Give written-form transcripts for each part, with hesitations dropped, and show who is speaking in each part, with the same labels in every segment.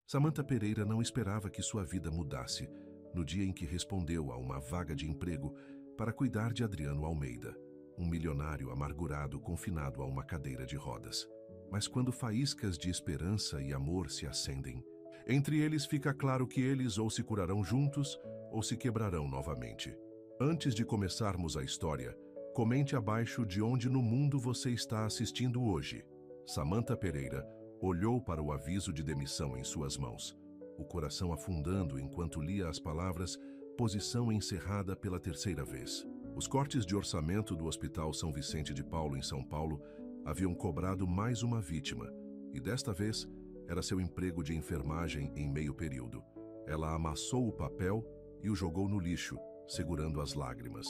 Speaker 1: Samantha Pereira não esperava que sua vida mudasse no dia em que respondeu a uma vaga de emprego para cuidar de Adriano Almeida, um milionário amargurado confinado a uma cadeira de rodas. Mas quando faíscas de esperança e amor se acendem, entre eles fica claro que eles ou se curarão juntos ou se quebrarão novamente. Antes de começarmos a história, comente abaixo de onde no mundo você está assistindo hoje. Samantha Pereira olhou para o aviso de demissão em suas mãos, o coração afundando enquanto lia as palavras "posição encerrada pela terceira vez". Os cortes de orçamento do Hospital São Vicente de Paulo, em São Paulo, haviam cobrado mais uma vítima, e desta vez era seu emprego de enfermagem em meio período. Ela amassou o papel e o jogou no lixo, segurando as lágrimas.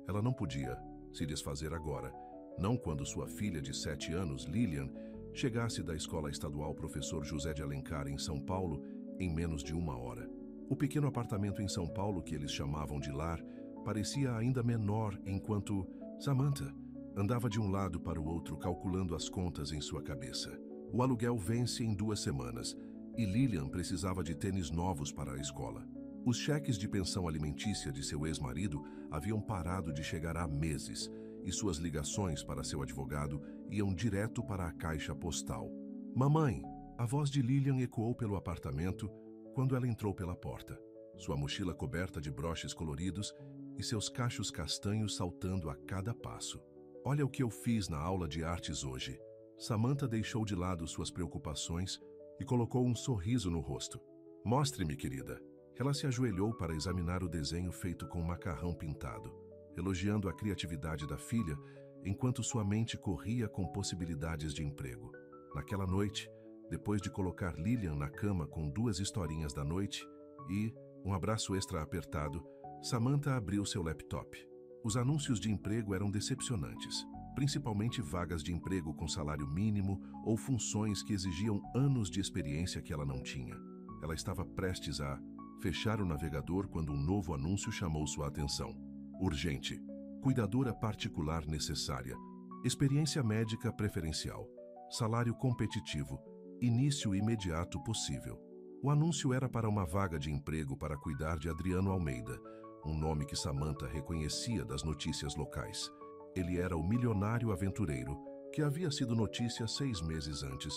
Speaker 1: Ela não podia se desfazer agora, não quando sua filha de 7 anos, Lilian, chegasse da escola estadual Professor José de Alencar, em São Paulo, em menos de 1 hora. O pequeno apartamento em São Paulo, que eles chamavam de lar, parecia ainda menor enquanto Samantha andava de um lado para o outro calculando as contas em sua cabeça. O aluguel vence em 2 semanas e Lilian precisava de tênis novos para a escola. Os cheques de pensão alimentícia de seu ex-marido haviam parado de chegar há meses e suas ligações para seu advogado iam direto para a caixa postal. "Mamãe!" A voz de Lilian ecoou pelo apartamento quando ela entrou pela porta, sua mochila coberta de broches coloridos e seus cachos castanhos saltando a cada passo. "Olha o que eu fiz na aula de artes hoje." Samantha deixou de lado suas preocupações e colocou um sorriso no rosto. "Mostre-me, querida." Ela se ajoelhou para examinar o desenho feito com macarrão pintado, elogiando a criatividade da filha enquanto sua mente corria com possibilidades de emprego. Naquela noite, depois de colocar Lilian na cama com 2 historinhas da noite e um abraço extra apertado, Samantha abriu seu laptop. Os anúncios de emprego eram decepcionantes, principalmente vagas de emprego com salário mínimo ou funções que exigiam anos de experiência que ela não tinha. Ela estava prestes a fechar o navegador quando um novo anúncio chamou sua atenção. Urgente. Cuidadora particular necessária. Experiência médica preferencial. Salário competitivo. Início imediato possível. O anúncio era para uma vaga de emprego para cuidar de Adriano Almeida, um nome que Samantha reconhecia das notícias locais. Ele era o milionário aventureiro que havia sido notícia 6 meses antes,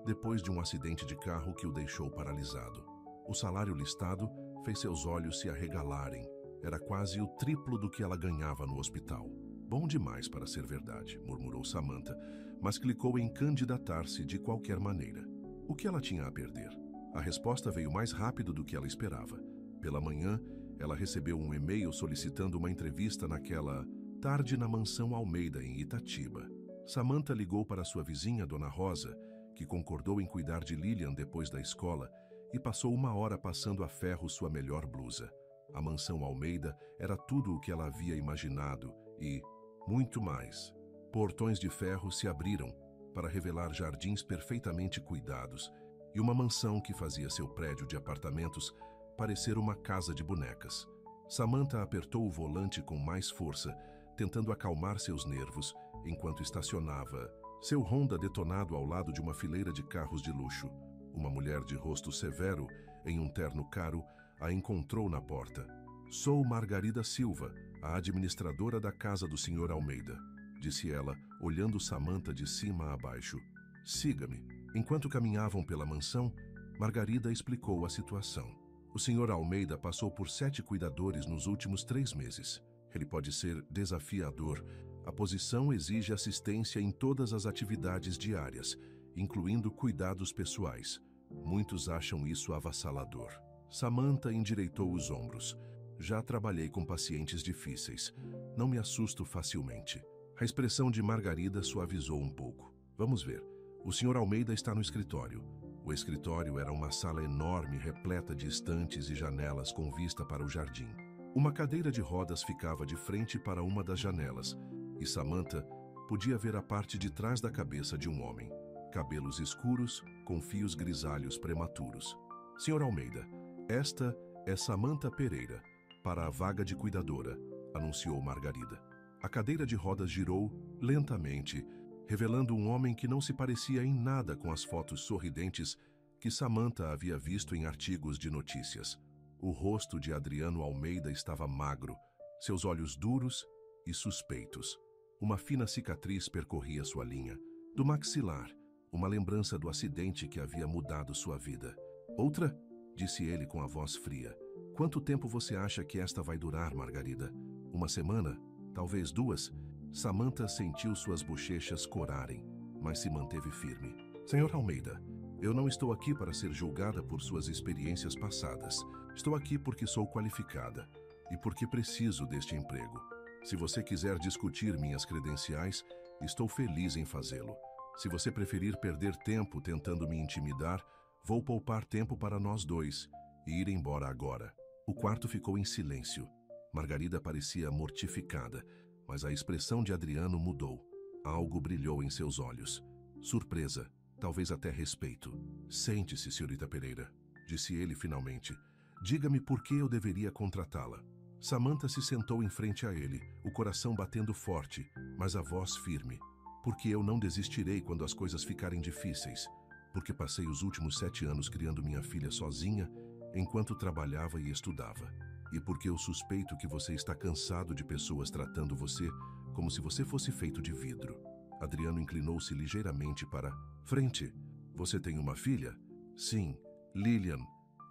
Speaker 1: depois de um acidente de carro que o deixou paralisado. O salário listado fez seus olhos se arregalarem. Era quase o triplo do que ela ganhava no hospital. "Bom demais para ser verdade", murmurou Samantha, mas clicou em candidatar-se de qualquer maneira. O que ela tinha a perder? A resposta veio mais rápido do que ela esperava. Pela manhã, ela recebeu um e-mail solicitando uma entrevista naquela tarde na mansão Almeida, em Itatiba. Samantha ligou para sua vizinha, Dona Rosa, que concordou em cuidar de Lilian depois da escola, e passou 1 hora passando a ferro sua melhor blusa. A mansão Almeida era tudo o que ela havia imaginado e muito mais. Portões de ferro se abriram para revelar jardins perfeitamente cuidados e uma mansão que fazia seu prédio de apartamentos parecer uma casa de bonecas. Samantha apertou o volante com mais força, tentando acalmar seus nervos enquanto estacionava seu Honda detonado ao lado de uma fileira de carros de luxo. Uma mulher de rosto severo, em um terno caro, a encontrou na porta. "Sou Margarida Silva, a administradora da casa do Sr. Almeida", disse ela, olhando Samantha de cima a baixo. "Siga-me." Enquanto caminhavam pela mansão, Margarida explicou a situação. "O Sr. Almeida passou por 7 cuidadores nos últimos 3 meses. Ele pode ser desafiador. A posição exige assistência em todas as atividades diárias, incluindo cuidados pessoais. Muitos acham isso avassalador." Samantha endireitou os ombros. "Já trabalhei com pacientes difíceis. Não me assusto facilmente." A expressão de Margarida suavizou um pouco. "Vamos ver. O Sr. Almeida está no escritório." O escritório era uma sala enorme, repleta de estantes e janelas com vista para o jardim. Uma cadeira de rodas ficava de frente para uma das janelas, e Samantha podia ver a parte de trás da cabeça de um homem. Cabelos escuros, com fios grisalhos prematuros. "Sr. Almeida, esta é Samantha Pereira, para a vaga de cuidadora", anunciou Margarida. A cadeira de rodas girou lentamente, revelando um homem que não se parecia em nada com as fotos sorridentes que Samantha havia visto em artigos de notícias. O rosto de Adriano Almeida estava magro, seus olhos duros e suspeitos. Uma fina cicatriz percorria sua linha. Do maxilar, uma lembrança do acidente que havia mudado sua vida. Outra? Disse ele com a voz fria. Quanto tempo você acha que esta vai durar, Margarida? Uma semana? Talvez 2? Samantha sentiu suas bochechas corarem, mas se manteve firme. Senhor Almeida, eu não estou aqui para ser julgada por suas experiências passadas. Estou aqui porque sou qualificada e porque preciso deste emprego. Se você quiser discutir minhas credenciais, estou feliz em fazê-lo. Se você preferir perder tempo tentando me intimidar, vou poupar tempo para nós dois e ir embora agora. O quarto ficou em silêncio. Margarida parecia mortificada, mas a expressão de Adriano mudou. Algo brilhou em seus olhos. Surpresa, talvez até respeito. Sente-se, senhorita Pereira, disse ele finalmente. Diga-me por que eu deveria contratá-la. Samantha se sentou em frente a ele, o coração batendo forte, mas a voz firme. Porque eu não desistirei quando as coisas ficarem difíceis. Porque passei os últimos 7 anos criando minha filha sozinha, enquanto trabalhava e estudava. E porque eu suspeito que você está cansado de pessoas tratando você como se você fosse feito de vidro. Adriano inclinou-se ligeiramente para frente. Você tem uma filha? Sim, Lilian.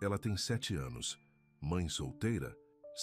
Speaker 1: Ela tem 7 anos. Mãe solteira?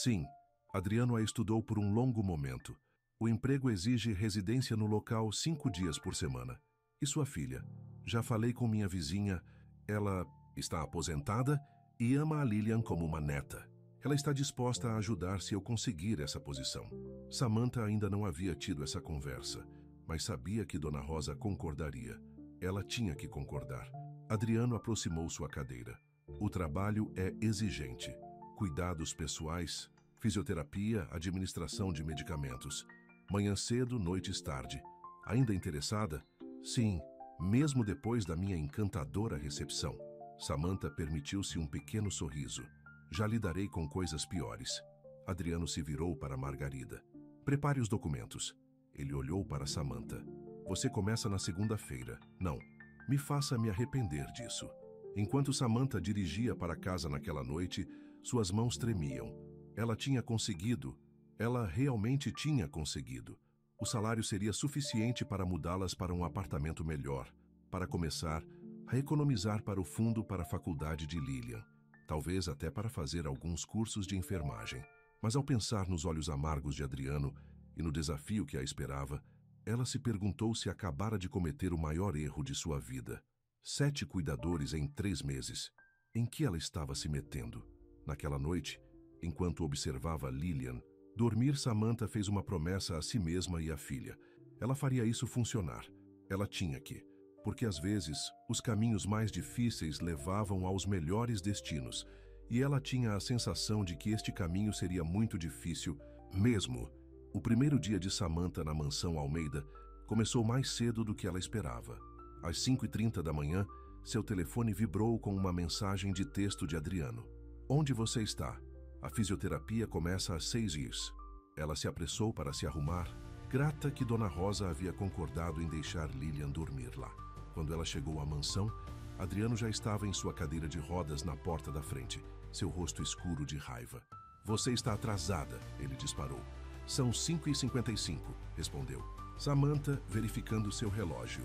Speaker 1: Sim. Adriano a estudou por um longo momento. O emprego exige residência no local 5 dias por semana. E sua filha? Já falei com minha vizinha. Ela está aposentada e ama a Lilian como uma neta. Ela está disposta a ajudar se eu conseguir essa posição. Samantha ainda não havia tido essa conversa, mas sabia que Dona Rosa concordaria. Ela tinha que concordar. Adriano aproximou sua cadeira. O trabalho é exigente. Cuidados pessoais, fisioterapia, administração de medicamentos. Manhã cedo, noites tarde. Ainda interessada? Sim, mesmo depois da minha encantadora recepção. Samantha permitiu-se um pequeno sorriso. Já lidarei com coisas piores. Adriano se virou para Margarida. Prepare os documentos. Ele olhou para Samantha. Você começa na segunda-feira. Não, me faça me arrepender disso. Enquanto Samantha dirigia para casa naquela noite, suas mãos tremiam. Ela tinha conseguido. Ela realmente tinha conseguido. O salário seria suficiente para mudá-las para um apartamento melhor, para começar a economizar para o fundo para a faculdade de Lilian. Talvez até para fazer alguns cursos de enfermagem. Mas ao pensar nos olhos amargos de Adriano e no desafio que a esperava, ela se perguntou se acabara de cometer o maior erro de sua vida. 7 cuidadores em 3 meses. Em que ela estava se metendo? Naquela noite, enquanto observava Lilian dormir, Samantha fez uma promessa a si mesma e à filha. Ela faria isso funcionar. Ela tinha que. Porque às vezes, os caminhos mais difíceis levavam aos melhores destinos, e ela tinha a sensação de que este caminho seria muito difícil mesmo. O primeiro dia de Samantha na mansão Almeida começou mais cedo do que ela esperava. Às 5h30 da manhã, seu telefone vibrou com uma mensagem de texto de Adriano. Onde você está? A fisioterapia começa às 6h. Ela se apressou para se arrumar, grata que Dona Rosa havia concordado em deixar Lilian dormir lá. Quando ela chegou à mansão, Adriano já estava em sua cadeira de rodas na porta da frente, seu rosto escuro de raiva. Você está atrasada, ele disparou. São 5h55, respondeu. Samantha, verificando seu relógio.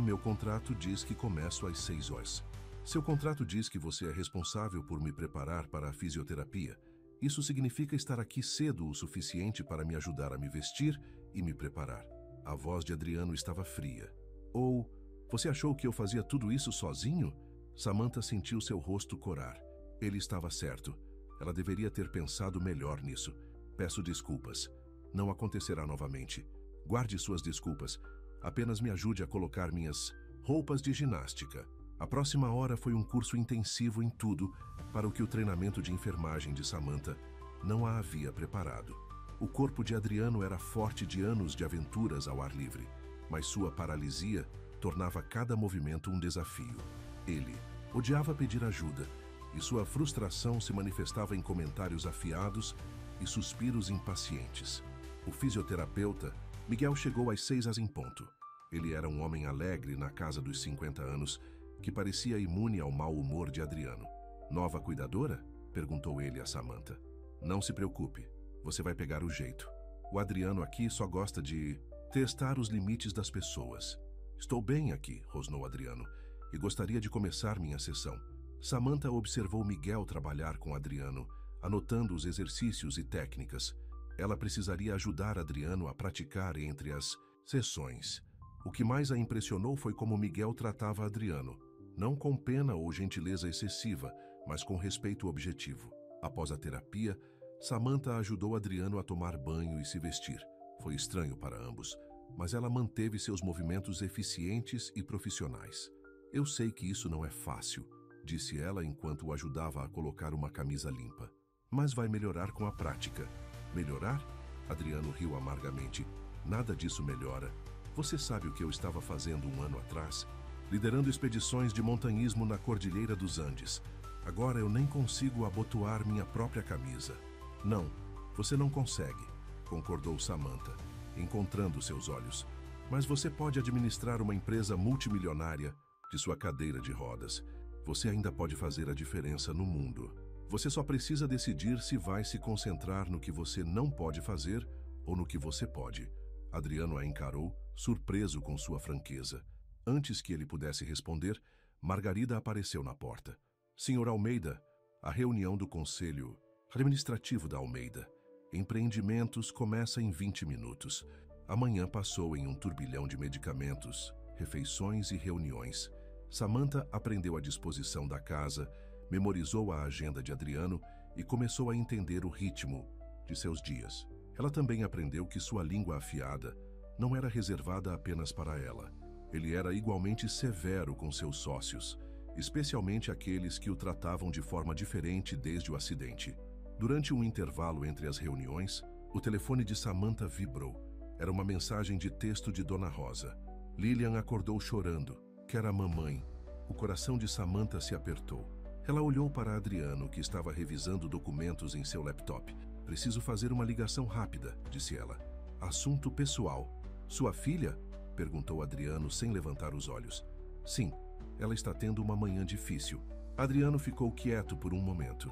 Speaker 1: Meu contrato diz que começo às 6h. Seu contrato diz que você é responsável por me preparar para a fisioterapia. Isso significa estar aqui cedo o suficiente para me ajudar a me vestir e me preparar. A voz de Adriano estava fria. Ou, você achou que eu fazia tudo isso sozinho? Samantha sentiu seu rosto corar. Ele estava certo. Ela deveria ter pensado melhor nisso. Peço desculpas. Não acontecerá novamente. Guarde suas desculpas. Apenas me ajude a colocar minhas roupas de ginástica. A próxima hora foi um curso intensivo em tudo para o que o treinamento de enfermagem de Samantha não a havia preparado. O corpo de Adriano era forte de anos de aventuras ao ar livre, mas sua paralisia tornava cada movimento um desafio. Ele odiava pedir ajuda, e sua frustração se manifestava em comentários afiados e suspiros impacientes. O fisioterapeuta, Miguel, chegou às 6h em ponto. Ele era um homem alegre na casa dos 50 anos que parecia imune ao mau humor de Adriano. Nova cuidadora? Perguntou ele a Samantha. Não se preocupe, você vai pegar o jeito. O Adriano aqui só gosta de testar os limites das pessoas. Estou bem aqui, rosnou Adriano, e gostaria de começar minha sessão. Samantha observou Miguel trabalhar com Adriano, anotando os exercícios e técnicas. Ela precisaria ajudar Adriano a praticar entre as sessões. O que mais a impressionou foi como Miguel tratava Adriano, não com pena ou gentileza excessiva, mas com respeito objetivo. Após a terapia, Samantha ajudou Adriano a tomar banho e se vestir. Foi estranho para ambos, mas ela manteve seus movimentos eficientes e profissionais. Eu sei que isso não é fácil, disse ela enquanto o ajudava a colocar uma camisa limpa. Mas vai melhorar com a prática. Melhorar? Adriano riu amargamente. Nada disso melhora. Você sabe o que eu estava fazendo um ano atrás? Liderando expedições de montanhismo na Cordilheira dos Andes. Agora eu nem consigo abotoar minha própria camisa. Não, você não consegue, concordou Samantha, encontrando seus olhos. Mas você pode administrar uma empresa multimilionária de sua cadeira de rodas. Você ainda pode fazer a diferença no mundo. Você só precisa decidir se vai se concentrar no que você não pode fazer ou no que você pode. Adriano a encarou, surpreso com sua franqueza. Antes que ele pudesse responder, Margarida apareceu na porta. Senhor Almeida, a reunião do Conselho Administrativo da Almeida. Empreendimentos começa em 20 minutos. Amanhã passou em um turbilhão de medicamentos, refeições e reuniões. Samantha aprendeu a disposição da casa, memorizou a agenda de Adriano e começou a entender o ritmo de seus dias. Ela também aprendeu que sua língua afiada não era reservada apenas para ela. Ele era igualmente severo com seus sócios, especialmente aqueles que o tratavam de forma diferente desde o acidente. Durante um intervalo entre as reuniões, o telefone de Samantha vibrou. Era uma mensagem de texto de Dona Rosa. Lilian acordou chorando. Quer a mamãe. O coração de Samantha se apertou. Ela olhou para Adriano, que estava revisando documentos em seu laptop. Preciso fazer uma ligação rápida, disse ela. Assunto pessoal. Sua filha? Perguntou Adriano sem levantar os olhos. Sim, ela está tendo uma manhã difícil. Adriano ficou quieto por um momento.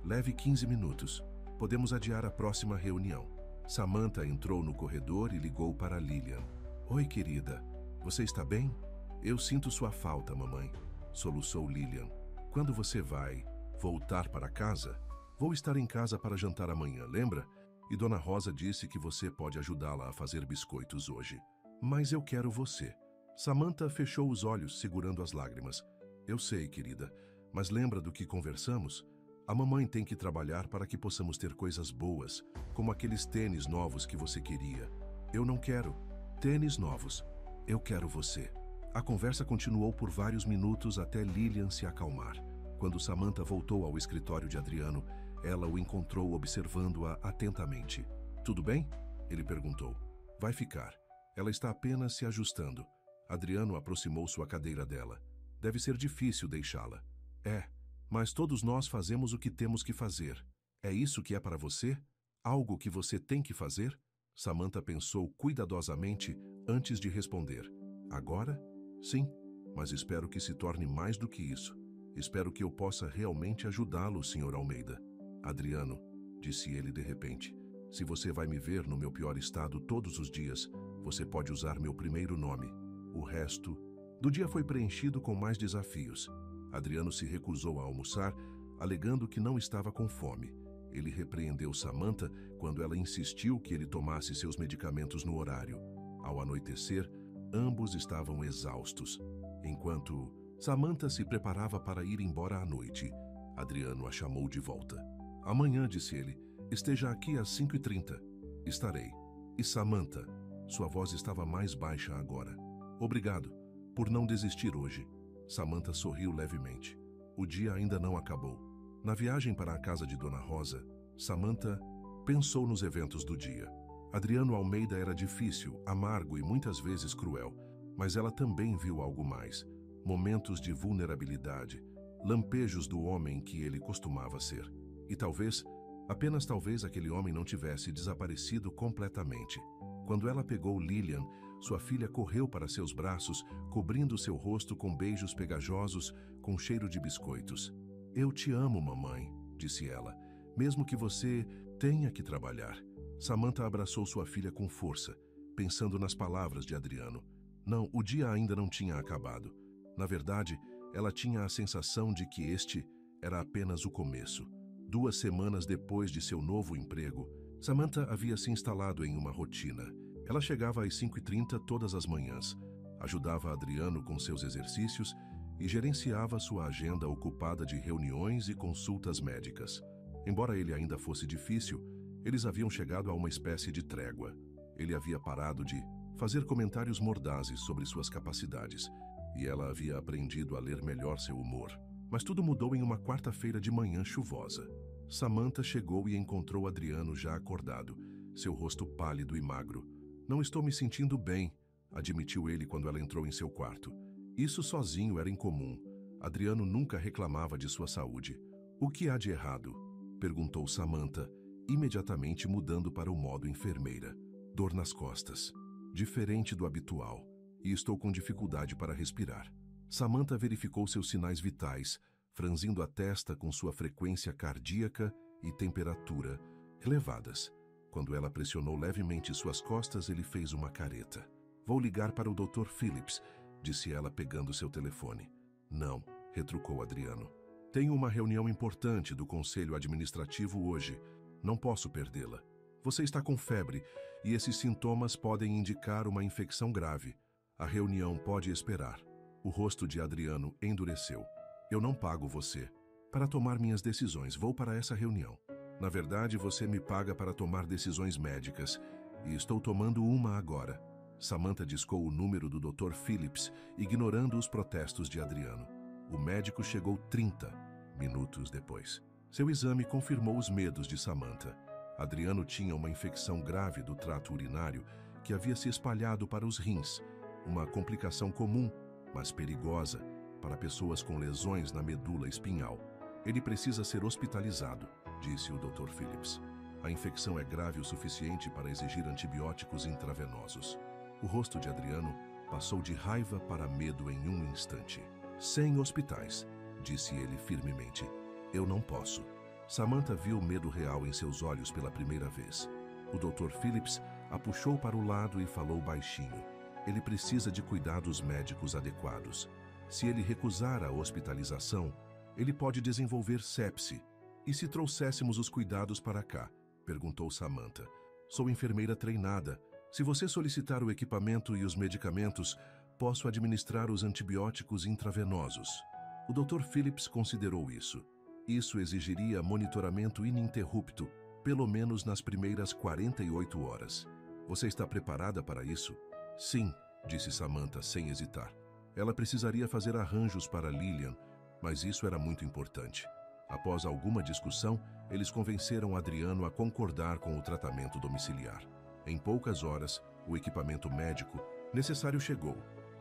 Speaker 1: Leve 15 minutos. Podemos adiar a próxima reunião. Samantha entrou no corredor e ligou para Lilian. Oi, querida. Você está bem? Eu sinto sua falta, mamãe, soluçou Lilian. Quando você vai voltar para casa? Vou estar em casa para jantar amanhã, lembra? E Dona Rosa disse que você pode ajudá-la a fazer biscoitos hoje. Mas eu quero você. Samantha fechou os olhos, segurando as lágrimas. Eu sei, querida, mas lembra do que conversamos? A mamãe tem que trabalhar para que possamos ter coisas boas, como aqueles tênis novos que você queria. Eu não quero tênis novos. Eu quero você. A conversa continuou por vários minutos até Lilian se acalmar. Quando Samantha voltou ao escritório de Adriano, ela o encontrou observando-a atentamente. Tudo bem? Ele perguntou. Vai ficar. Ela está apenas se ajustando. Adriano aproximou sua cadeira dela. Deve ser difícil deixá-la. É. Mas todos nós fazemos o que temos que fazer. É isso que é para você? Algo que você tem que fazer? Samantha pensou cuidadosamente antes de responder. Agora? Sim, mas espero que se torne mais do que isso. Espero que eu possa realmente ajudá-lo, Sr. Almeida. Adriano, disse ele de repente, se você vai me ver no meu pior estado todos os dias, você pode usar meu primeiro nome. O resto do dia foi preenchido com mais desafios. Adriano se recusou a almoçar, alegando que não estava com fome. Ele repreendeu Samantha quando ela insistiu que ele tomasse seus medicamentos no horário. Ao anoitecer, ambos estavam exaustos. Enquanto Samantha se preparava para ir embora à noite, Adriano a chamou de volta. Amanhã, disse ele, esteja aqui às 5h30. Estarei. E Samantha, sua voz estava mais baixa agora. Obrigado por não desistir hoje. Samantha sorriu levemente. O dia ainda não acabou. Na viagem para a casa de Dona Rosa, Samantha pensou nos eventos do dia. Adriano Almeida era difícil, amargo e muitas vezes cruel, mas ela também viu algo mais. Momentos de vulnerabilidade, lampejos do homem que ele costumava ser. E talvez, apenas talvez, aquele homem não tivesse desaparecido completamente. Quando ela pegou Lilian, Sua filha correu para seus braços, cobrindo seu rosto com beijos pegajosos, com cheiro de biscoitos. Eu te amo, mamãe, disse ela, mesmo que você tenha que trabalhar. Samantha abraçou sua filha com força, pensando nas palavras de Adriano. Não, o dia ainda não tinha acabado. Na verdade, ela tinha a sensação de que este era apenas o começo. 2 semanas depois de seu novo emprego, Samantha havia se instalado em uma rotina. Ela chegava às 5h30 todas as manhãs, ajudava Adriano com seus exercícios e gerenciava sua agenda ocupada de reuniões e consultas médicas. Embora ele ainda fosse difícil, eles haviam chegado a uma espécie de trégua. Ele havia parado de fazer comentários mordazes sobre suas capacidades, e ela havia aprendido a ler melhor seu humor. Mas tudo mudou em uma quarta-feira de manhã chuvosa. Samantha chegou e encontrou Adriano já acordado, seu rosto pálido e magro. Não estou me sentindo bem, admitiu ele quando ela entrou em seu quarto. Isso sozinho era incomum. Adriano nunca reclamava de sua saúde. O que há de errado? Perguntou Samantha, imediatamente mudando para o modo enfermeira. Dor nas costas. Diferente do habitual. E estou com dificuldade para respirar. Samantha verificou seus sinais vitais, franzindo a testa com sua frequência cardíaca e temperatura elevadas. Quando ela pressionou levemente suas costas, ele fez uma careta. Vou ligar para o Dr. Phillips, disse ela pegando seu telefone. Não, retrucou Adriano. Tenho uma reunião importante do Conselho Administrativo hoje. Não posso perdê-la. Você está com febre e esses sintomas podem indicar uma infecção grave. A reunião pode esperar. O rosto de Adriano endureceu. Eu não pago você para tomar minhas decisões. Vou para essa reunião. Na verdade, você me paga para tomar decisões médicas e estou tomando uma agora. Samantha discou o número do Dr. Phillips, ignorando os protestos de Adriano. O médico chegou 30 minutos depois. Seu exame confirmou os medos de Samantha. Adriano tinha uma infecção grave do trato urinário que havia se espalhado para os rins, uma complicação comum, mas perigosa, para pessoas com lesões na medula espinhal. Ele precisa ser hospitalizado, disse o Dr. Phillips. A infecção é grave o suficiente para exigir antibióticos intravenosos. O rosto de Adriano passou de raiva para medo em um instante. 100 hospitais, disse ele firmemente. Eu não posso. Samantha viu o medo real em seus olhos pela primeira vez. O Dr. Phillips a puxou para o lado e falou baixinho. Ele precisa de cuidados médicos adequados. Se ele recusar a hospitalização, ele pode desenvolver sepse. E se trouxéssemos os cuidados para cá? Perguntou Samantha. Sou enfermeira treinada. Se você solicitar o equipamento e os medicamentos, posso administrar os antibióticos intravenosos. O Dr. Phillips considerou isso. Isso exigiria monitoramento ininterrupto, pelo menos nas primeiras 48 horas. Você está preparada para isso? Sim, disse Samantha sem hesitar. Ela precisaria fazer arranjos para Lillian, mas isso era muito importante. Após alguma discussão, eles convenceram Adriano a concordar com o tratamento domiciliar. Em poucas horas, o equipamento médico necessário chegou,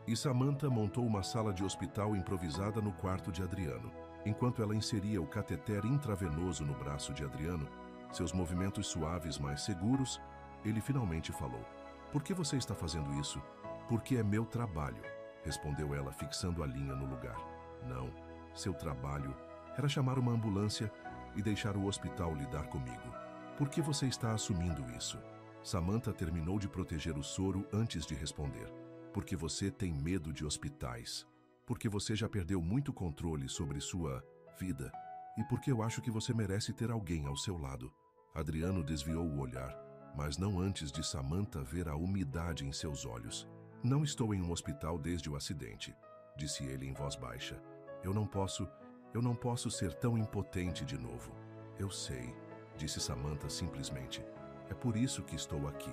Speaker 1: e Samantha montou uma sala de hospital improvisada no quarto de Adriano. Enquanto ela inseria o cateter intravenoso no braço de Adriano, seus movimentos suaves mais seguros, ele finalmente falou. Por que você está fazendo isso? Porque é meu trabalho, respondeu ela, fixando a linha no lugar. Não, seu trabalho era chamar uma ambulância e deixar o hospital lidar comigo. Por que você está assumindo isso? Samantha terminou de proteger o soro antes de responder. Porque você tem medo de hospitais. Porque você já perdeu muito controle sobre sua vida. E porque eu acho que você merece ter alguém ao seu lado. Adriano desviou o olhar, mas não antes de Samantha ver a umidade em seus olhos. Não estou em um hospital desde o acidente, disse ele em voz baixa. Eu não posso ser tão impotente de novo. Eu sei, disse Samantha simplesmente. É por isso que estou aqui.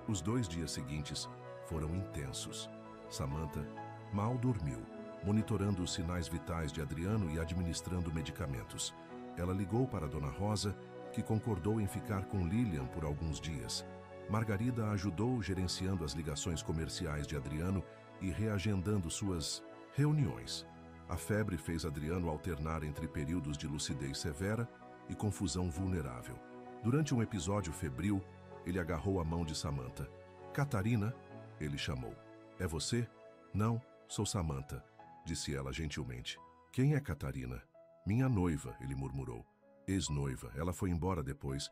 Speaker 1: Os 2 dias seguintes foram intensos. Samantha mal dormiu, monitorando os sinais vitais de Adriano e administrando medicamentos. Ela ligou para Dona Rosa, que concordou em ficar com Lillian por alguns dias. Margarida a ajudou gerenciando as ligações comerciais de Adriano e reagendando suas reuniões. A febre fez Adriano alternar entre períodos de lucidez severa e confusão vulnerável. Durante um episódio febril, ele agarrou a mão de Samantha. Catarina, Ele chamou. É você? Não, sou Samantha, disse ela gentilmente. Quem é Catarina? Minha noiva, ele murmurou. Ex-noiva, ela foi embora depois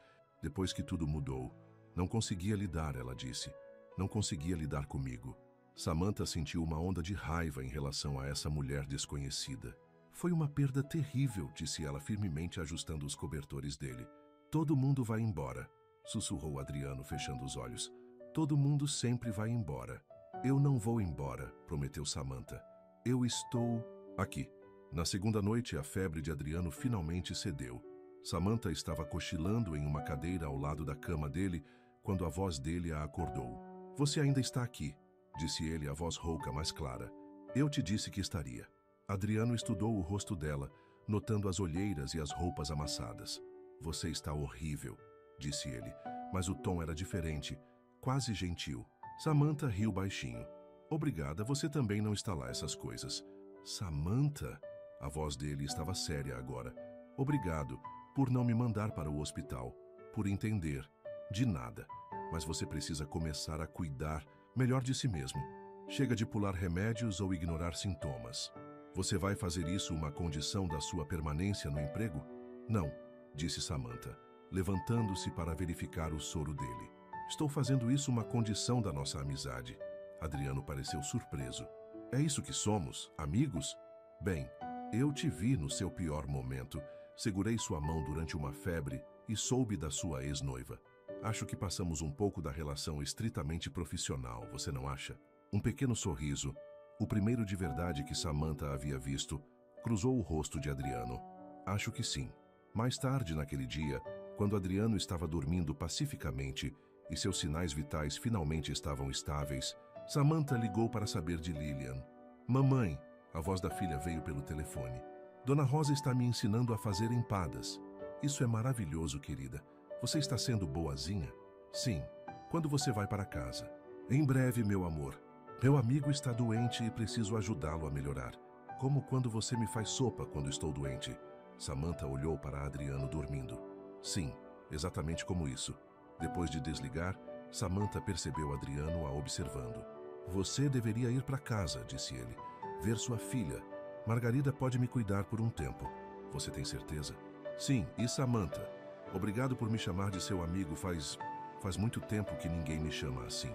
Speaker 1: que tudo mudou. Não conseguia lidar, ela disse. Não conseguia lidar comigo. Samantha sentiu uma onda de raiva em relação a essa mulher desconhecida. Foi uma perda terrível, disse ela firmemente ajustando os cobertores dele. Todo mundo vai embora, sussurrou Adriano fechando os olhos. Todo mundo sempre vai embora. Eu não vou embora, prometeu Samantha. Eu estou aqui. Na segunda noite, a febre de Adriano finalmente cedeu. Samantha estava cochilando em uma cadeira ao lado da cama dele quando a voz dele a acordou. Você ainda está aqui, disse ele, a voz rouca mais clara. Eu te disse que estaria. Adriano estudou o rosto dela, notando as olheiras e as roupas amassadas. Você está horrível, disse ele, mas o tom era diferente, quase gentil. Samantha riu baixinho. Obrigada, você também não está lá essas coisas. Samantha? A voz dele estava séria agora. Obrigado por não me mandar para o hospital, por entender. De nada. Mas você precisa começar a cuidar melhor de si mesmo. Chega de pular remédios ou ignorar sintomas. Você vai fazer isso uma condição da sua permanência no emprego? Não, disse Samantha, levantando-se para verificar o soro dele. Estou fazendo isso uma condição da nossa amizade. Adriano pareceu surpreso. É isso que somos, amigos? Bem, eu te vi no seu pior momento, segurei sua mão durante uma febre e soube da sua ex-noiva. Acho que passamos um pouco da relação estritamente profissional, você não acha? Um pequeno sorriso, o primeiro de verdade que Samantha havia visto, cruzou o rosto de Adriano. Acho que sim. Mais tarde naquele dia, quando Adriano estava dormindo pacificamente e seus sinais vitais finalmente estavam estáveis, Samantha ligou para saber de Lilian. Mamãe, a voz da filha veio pelo telefone. Dona Rosa está me ensinando a fazer empadas. Isso é maravilhoso, querida. Você está sendo boazinha? Sim. Quando você vai para casa? Em breve, meu amor. Meu amigo está doente e preciso ajudá-lo a melhorar. Como quando você me faz sopa quando estou doente. Samantha olhou para Adriano dormindo. Sim, exatamente como isso. Depois de desligar, Samantha percebeu Adriano a observando. Você deveria ir para casa, disse ele. Ver sua filha. Margarida pode me cuidar por um tempo. Você tem certeza? Sim, e Samantha? Obrigado por me chamar de seu amigo. Faz muito tempo que ninguém me chama assim.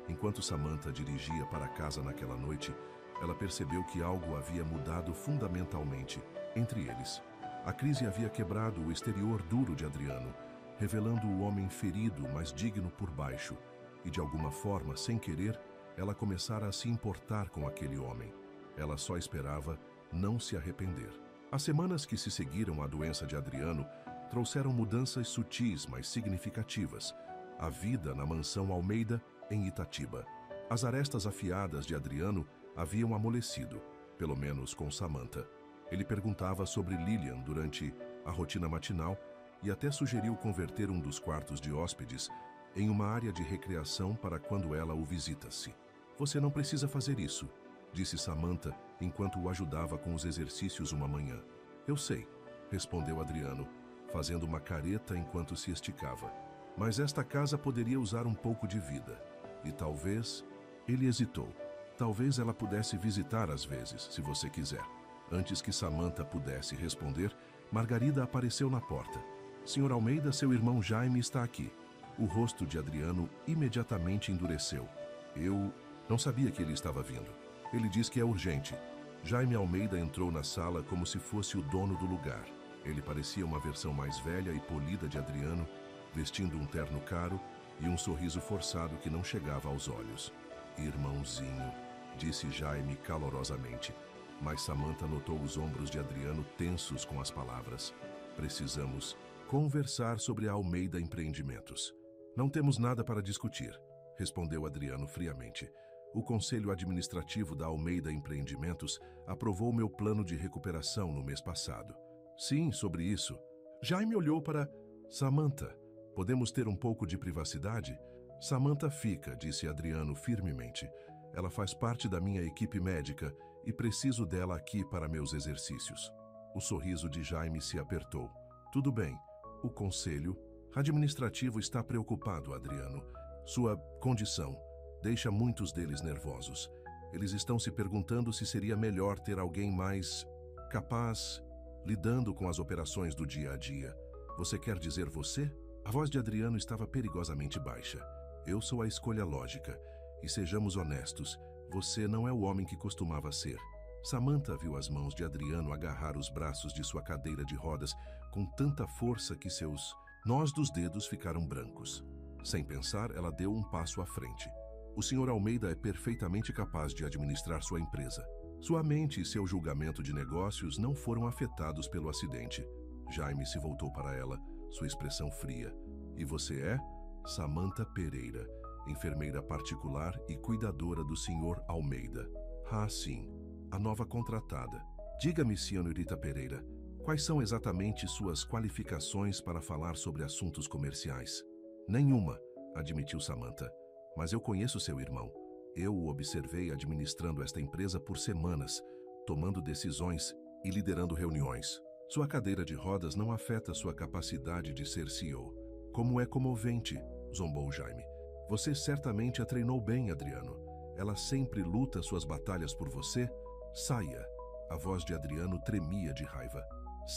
Speaker 1: Enquanto Samantha dirigia para casa naquela noite, ela percebeu que algo havia mudado fundamentalmente entre eles. A crise havia quebrado o exterior duro de Adriano, revelando o homem ferido, mas digno por baixo. E de alguma forma, sem querer, ela começara a se importar com aquele homem. Ela só esperava não se arrepender. As semanas que se seguiram à doença de Adriano trouxeram mudanças sutis, mas significativas. A vida na mansão Almeida, em Itatiba. As arestas afiadas de Adriano haviam amolecido, pelo menos com Samantha. Ele perguntava sobre Lilian durante a rotina matinal e até sugeriu converter um dos quartos de hóspedes em uma área de recreação para quando ela o visitasse. Você não precisa fazer isso, disse Samantha enquanto o ajudava com os exercícios uma manhã. Eu sei, respondeu Adriano, fazendo uma careta enquanto se esticava. Mas esta casa poderia usar um pouco de vida. E talvez... Ele hesitou. Talvez ela pudesse visitar às vezes, se você quiser. Antes que Samantha pudesse responder, Margarida apareceu na porta. Senhor Almeida, seu irmão Jaime está aqui. O rosto de Adriano imediatamente endureceu. Eu não sabia que ele estava vindo. Ele diz que é urgente. Jaime Almeida entrou na sala como se fosse o dono do lugar. Ele parecia uma versão mais velha e polida de Adriano, vestindo um terno caro e um sorriso forçado que não chegava aos olhos. Irmãozinho, disse Jaime calorosamente, mas Samantha notou os ombros de Adriano tensos com as palavras. Precisamos conversar sobre a Almeida Empreendimentos. Não temos nada para discutir, respondeu Adriano friamente. O Conselho Administrativo da Almeida Empreendimentos aprovou meu plano de recuperação no mês passado. Sim, sobre isso. Jaime olhou para Samantha. Podemos ter um pouco de privacidade? Samantha fica, disse Adriano firmemente. Ela faz parte da minha equipe médica e preciso dela aqui para meus exercícios. O sorriso de Jaime se apertou. Tudo bem. O conselho administrativo está preocupado, Adriano. Sua condição, Deixa muitos deles nervosos. Eles estão se perguntando se seria melhor ter alguém mais capaz lidando com as operações do dia a dia. Você quer dizer você? A voz de Adriano estava perigosamente baixa. Eu sou a escolha lógica. E sejamos honestos, você não é o homem que costumava ser. Samantha viu as mãos de Adriano agarrar os braços de sua cadeira de rodas com tanta força que seus nós dos dedos ficaram brancos. Sem pensar, ela deu um passo à frente. O Sr. Almeida é perfeitamente capaz de administrar sua empresa. Sua mente e seu julgamento de negócios não foram afetados pelo acidente. Jaime se voltou para ela, sua expressão fria. E você é? Samantha Pereira, enfermeira particular e cuidadora do Sr. Almeida. Ah, sim, a nova contratada. Diga-me, senhorita Pereira, quais são exatamente suas qualificações para falar sobre assuntos comerciais? Nenhuma, admitiu Samantha. Mas eu conheço seu irmão. Eu o observei administrando esta empresa por semanas, tomando decisões e liderando reuniões. Sua cadeira de rodas não afeta sua capacidade de ser CEO. Como é comovente, zombou Jaime. Você certamente a treinou bem, Adriano. Ela sempre luta suas batalhas por você. Saia. A voz de Adriano tremia de raiva.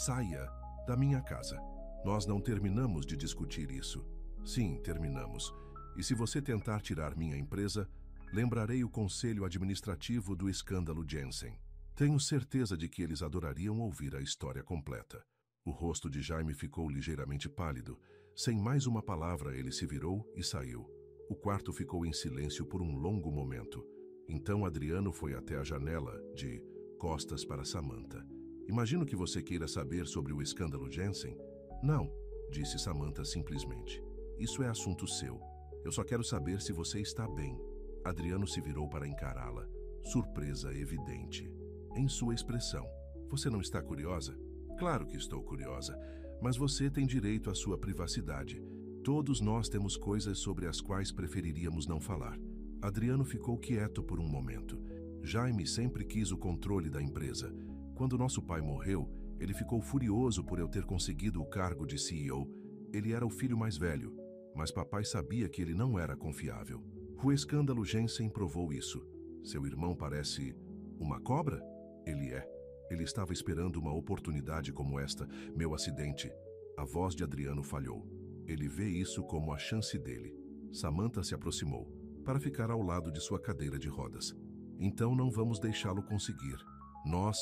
Speaker 1: Saia da minha casa. Nós não terminamos de discutir isso. Sim, terminamos. E se você tentar tirar minha empresa, lembrarei o conselho administrativo do escândalo Jensen. Tenho certeza de que eles adorariam ouvir a história completa. O rosto de Jaime ficou ligeiramente pálido. Sem mais uma palavra, ele se virou e saiu. O quarto ficou em silêncio por um longo momento. Então Adriano foi até a janela, de costas para Samantha. Imagino que você queira saber sobre o escândalo Jensen? Não, disse Samantha simplesmente. Isso é assunto seu. Eu só quero saber se você está bem. Adriano se virou para encará-la, surpresa evidente em sua expressão. Você não está curiosa? Claro que estou curiosa, mas você tem direito à sua privacidade. Todos nós temos coisas sobre as quais preferiríamos não falar. Adriano ficou quieto por um momento. Jaime sempre quis o controle da empresa. Quando nosso pai morreu, ele ficou furioso por eu ter conseguido o cargo de CEO. Ele era o filho mais velho, mas papai sabia que ele não era confiável. O escândalo Jensen provou isso. Seu irmão parece uma cobra? Ele é. Ele estava esperando uma oportunidade como esta, meu acidente. A voz de Adriano falhou. Ele vê isso como a chance dele. Samantha se aproximou, para ficar ao lado de sua cadeira de rodas. Então não vamos deixá-lo conseguir. Nós?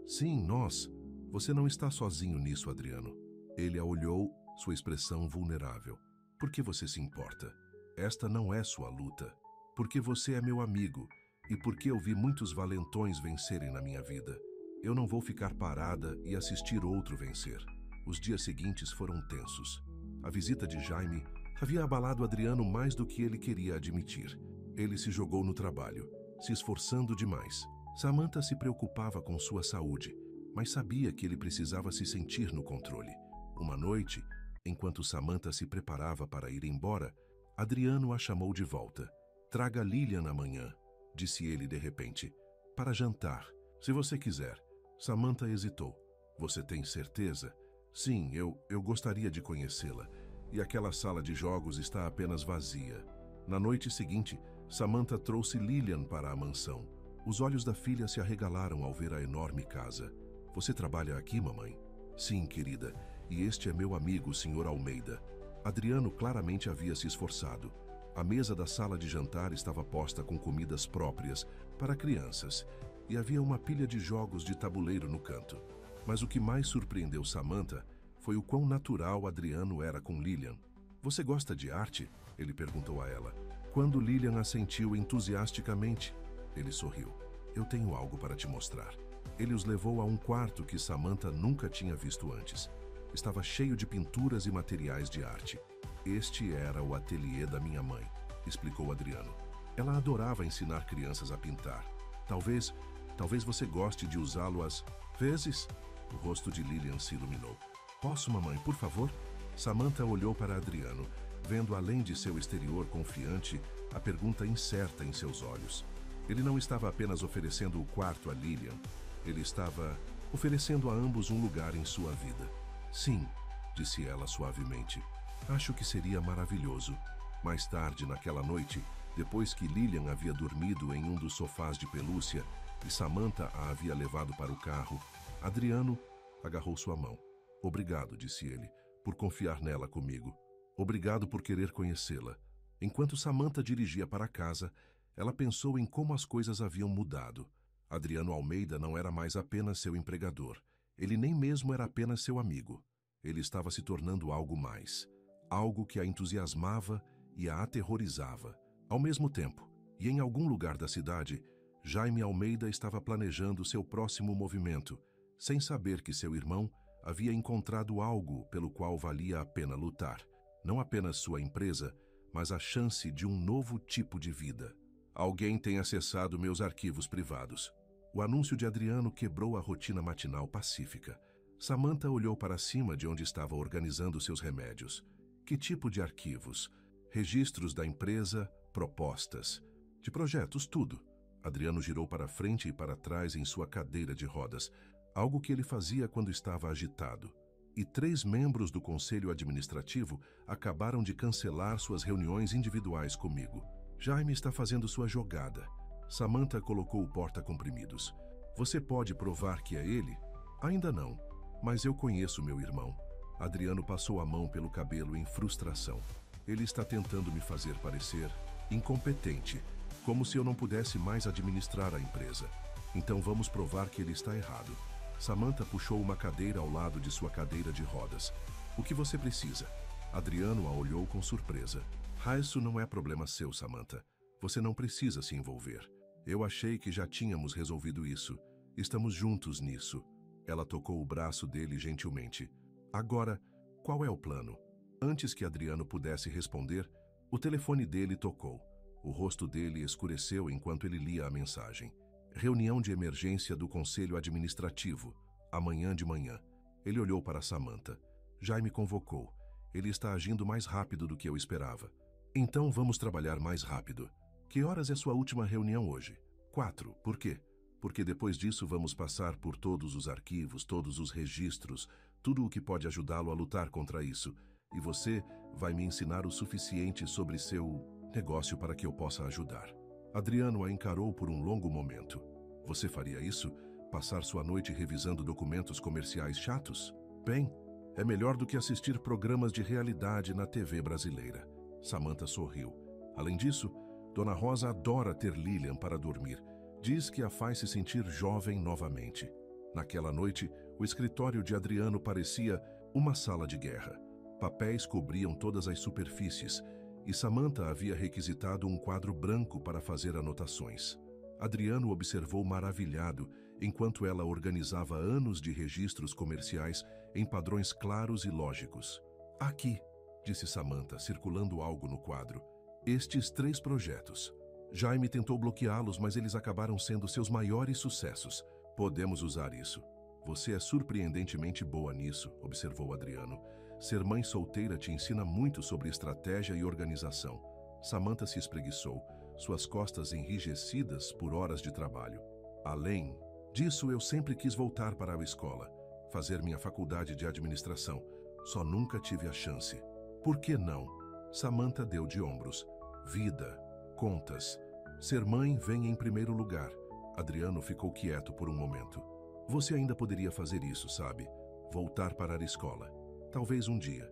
Speaker 1: Sim, nós. Você não está sozinho nisso, Adriano. Ele a olhou, sua expressão vulnerável. Por que você se importa? Esta não é sua luta. Porque você é meu amigo e porque eu vi muitos valentões vencerem na minha vida. Eu não vou ficar parada e assistir outro vencer. Os dias seguintes foram tensos. A visita de Jaime havia abalado Adriano mais do que ele queria admitir. Ele se jogou no trabalho, se esforçando demais. Samantha se preocupava com sua saúde, mas sabia que ele precisava se sentir no controle. Uma noite, enquanto Samantha se preparava para ir embora, Adriano a chamou de volta. Traga Lilian amanhã, disse ele de repente, para jantar, se você quiser. Samantha hesitou. Você tem certeza? Sim, eu gostaria de conhecê-la. E aquela sala de jogos está apenas vazia. Na noite seguinte, Samantha trouxe Lilian para a mansão. Os olhos da filha se arregalaram ao ver a enorme casa. Você trabalha aqui, mamãe? Sim, querida. E este é meu amigo, o Sr. Almeida. Adriano claramente havia se esforçado. A mesa da sala de jantar estava posta com comidas próprias para crianças e havia uma pilha de jogos de tabuleiro no canto. Mas o que mais surpreendeu Samantha foi o quão natural Adriano era com Lilian. Você gosta de arte? Ele perguntou a ela. Quando Lilian assentiu entusiasticamente, ele sorriu. Eu tenho algo para te mostrar. Ele os levou a um quarto que Samantha nunca tinha visto antes. Estava cheio de pinturas e materiais de arte. Este era o ateliê da minha mãe, explicou Adriano. Ela adorava ensinar crianças a pintar. Talvez você goste de usá-lo às vezes. O rosto de Lilian se iluminou. Posso, mamãe, por favor? Samantha olhou para Adriano, vendo além de seu exterior confiante, a pergunta incerta em seus olhos. Ele não estava apenas oferecendo o quarto a Lilian, ele estava oferecendo a ambos um lugar em sua vida. Sim, disse ela suavemente. Acho que seria maravilhoso. Mais tarde, naquela noite, Depois que Lilian havia dormido em um dos sofás de pelúcia e Samantha a havia levado para o carro, Adriano agarrou sua mão. Obrigado, disse ele, por confiar nela comigo. Obrigado por querer conhecê-la. Enquanto Samantha dirigia para casa, ela pensou em como as coisas haviam mudado. Adriano Almeida não era mais apenas seu empregador. Ele nem mesmo era apenas seu amigo. Ele estava se tornando algo mais. Algo que a entusiasmava e a aterrorizava. Ao mesmo tempo, e em algum lugar da cidade, Jaime Almeida estava planejando seu próximo movimento, sem saber que seu irmão havia encontrado algo pelo qual valia a pena lutar. Não apenas sua empresa, mas a chance de um novo tipo de vida. Alguém tem acessado meus arquivos privados. O anúncio de Adriano quebrou a rotina matinal pacífica. Samantha olhou para cima de onde estava organizando seus remédios. Que tipo de arquivos? Registros da empresa, propostas. De projetos, tudo. Adriano girou para frente e para trás em sua cadeira de rodas, algo que ele fazia quando estava agitado. E 3 membros do conselho administrativo acabaram de cancelar suas reuniões individuais comigo. Jaime está fazendo sua jogada. Samantha colocou o porta-comprimidos. Você pode provar que é ele? Ainda não, mas eu conheço meu irmão. Adriano passou a mão pelo cabelo em frustração. Ele está tentando me fazer parecer incompetente, como se eu não pudesse mais administrar a empresa. Então vamos provar que ele está errado. Samantha puxou uma cadeira ao lado de sua cadeira de rodas. O que você precisa? Adriano a olhou com surpresa. Isso não é problema seu, Samantha. Você não precisa se envolver. Eu achei que já tínhamos resolvido isso. Estamos juntos nisso. Ela tocou o braço dele gentilmente. Agora, qual é o plano? Antes que Adriano pudesse responder, o telefone dele tocou. O rosto dele escureceu enquanto ele lia a mensagem. Reunião de emergência do Conselho Administrativo, amanhã de manhã. Ele olhou para Samantha. Jaime convocou. Ele está agindo mais rápido do que eu esperava. Então vamos trabalhar mais rápido. Que horas é sua última reunião hoje? 4. Por quê? Porque depois disso vamos passar por todos os arquivos, todos os registros, tudo o que pode ajudá-lo a lutar contra isso. E você vai me ensinar o suficiente sobre seu negócio para que eu possa ajudar. Adriano a encarou por um longo momento. Você faria isso? Passar sua noite revisando documentos comerciais chatos? Bem, é melhor do que assistir programas de realidade na TV brasileira. Samantha sorriu. Além disso, Dona Rosa adora ter Lilian para dormir. Diz que a faz se sentir jovem novamente. Naquela noite, o escritório de Adriano parecia uma sala de guerra. Papéis cobriam todas as superfícies, e Samantha havia requisitado um quadro branco para fazer anotações. Adriano observou maravilhado enquanto ela organizava anos de registros comerciais em padrões claros e lógicos. Aqui, disse Samantha, circulando algo no quadro. Estes 3 projetos. Jaime tentou bloqueá-los, mas eles acabaram sendo seus maiores sucessos. Podemos usar isso. Você é surpreendentemente boa nisso, observou Adriano. Ser mãe solteira te ensina muito sobre estratégia e organização. Samantha se espreguiçou, suas costas enrijecidas por horas de trabalho. Além disso, eu sempre quis voltar para a escola, fazer minha faculdade de administração. Só nunca tive a chance. Por que não? Samantha deu de ombros. Vida, contas. Ser mãe vem em primeiro lugar. Adriano ficou quieto por um momento. Você ainda poderia fazer isso, sabe? Voltar para a escola. Talvez um dia.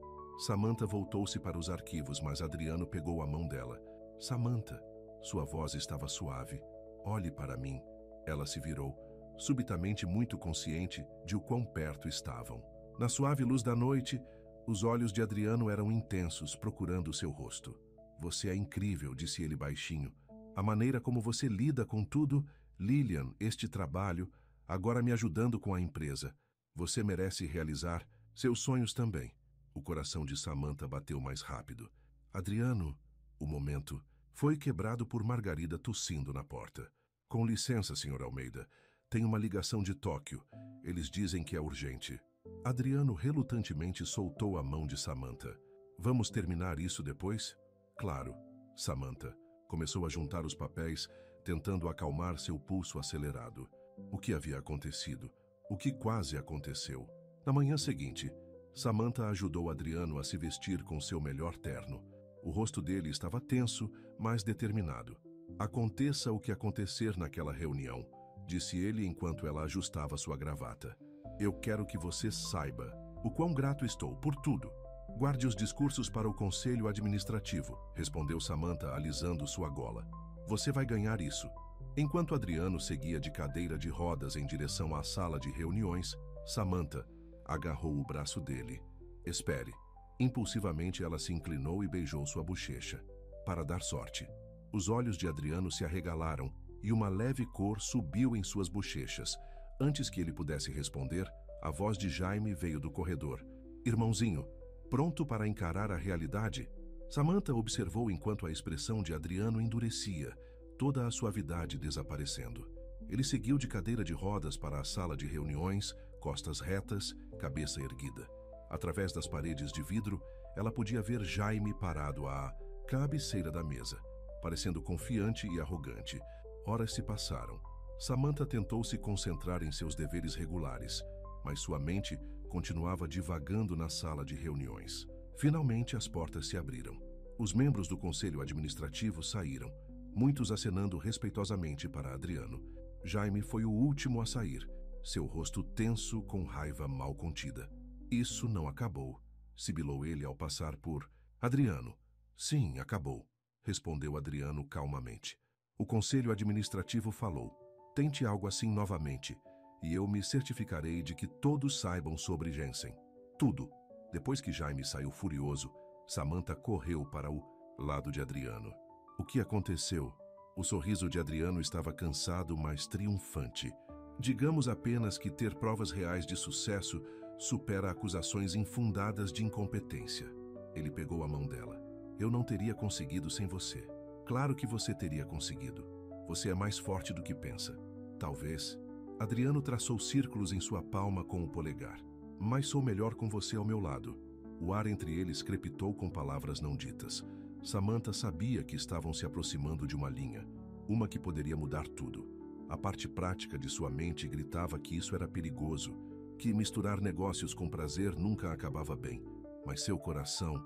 Speaker 1: Samantha voltou-se para os arquivos, mas Adriano pegou a mão dela. Samantha, sua voz estava suave. Olhe para mim. Ela se virou, subitamente muito consciente de o quão perto estavam. Na suave luz da noite, os olhos de Adriano eram intensos, procurando seu rosto. Você é incrível, disse ele baixinho. A maneira como você lida com tudo, Lilian, este trabalho, agora me ajudando com a empresa. Você merece realizar seus sonhos também. O coração de Samantha bateu mais rápido. Adriano, o momento foi quebrado por Margarida tossindo na porta. Com licença, Sr. Almeida. Tenho uma ligação de Tóquio. Eles dizem que é urgente. Adriano relutantemente soltou a mão de Samantha. Vamos terminar isso depois? Claro. Samantha começou a juntar os papéis, tentando acalmar seu pulso acelerado. O que havia acontecido? O que quase aconteceu? Na manhã seguinte, Samantha ajudou Adriano a se vestir com seu melhor terno. O rosto dele estava tenso, mas determinado. Aconteça o que acontecer naquela reunião, disse ele enquanto ela ajustava sua gravata. Eu quero que você saiba o quão grato estou por tudo. Guarde os discursos para o conselho administrativo, respondeu Samantha alisando sua gola. Você vai ganhar isso. Enquanto Adriano seguia de cadeira de rodas em direção à sala de reuniões, Samantha agarrou o braço dele. Espere. Impulsivamente ela se inclinou e beijou sua bochecha. Para dar sorte. Os olhos de Adriano se arregalaram e uma leve cor subiu em suas bochechas. Antes que ele pudesse responder, a voz de Jaime veio do corredor. Irmãozinho, pronto para encarar a realidade? Samantha observou enquanto a expressão de Adriano endurecia, toda a suavidade desaparecendo. Ele seguiu de cadeira de rodas para a sala de reuniões, costas retas, cabeça erguida. Através das paredes de vidro, ela podia ver Jaime parado à cabeceira da mesa, parecendo confiante e arrogante. Horas se passaram. Samantha tentou se concentrar em seus deveres regulares, mas sua mente continuava divagando na sala de reuniões. Finalmente as portas se abriram. Os membros do conselho administrativo saíram, muitos acenando respeitosamente para Adriano. Jaime foi o último a sair, seu rosto tenso com raiva mal contida. Isso não acabou, sibilou ele ao passar por Adriano. Sim, acabou, respondeu Adriano calmamente. O conselho administrativo falou. Tente algo assim novamente, e eu me certificarei de que todos saibam sobre Jensen. Tudo. Depois que Jaime saiu furioso, Samantha correu para o lado de Adriano. O que aconteceu? O sorriso de Adriano estava cansado, mas triunfante. Digamos apenas que ter provas reais de sucesso supera acusações infundadas de incompetência. Ele pegou a mão dela. Eu não teria conseguido sem você. Claro que você teria conseguido. Você é mais forte do que pensa. Talvez. Adriano traçou círculos em sua palma com o polegar. Mas sou melhor com você ao meu lado. O ar entre eles crepitou com palavras não ditas. Samantha sabia que estavam se aproximando de uma linha, uma que poderia mudar tudo. A parte prática de sua mente gritava que isso era perigoso, que misturar negócios com prazer nunca acabava bem. Mas seu coração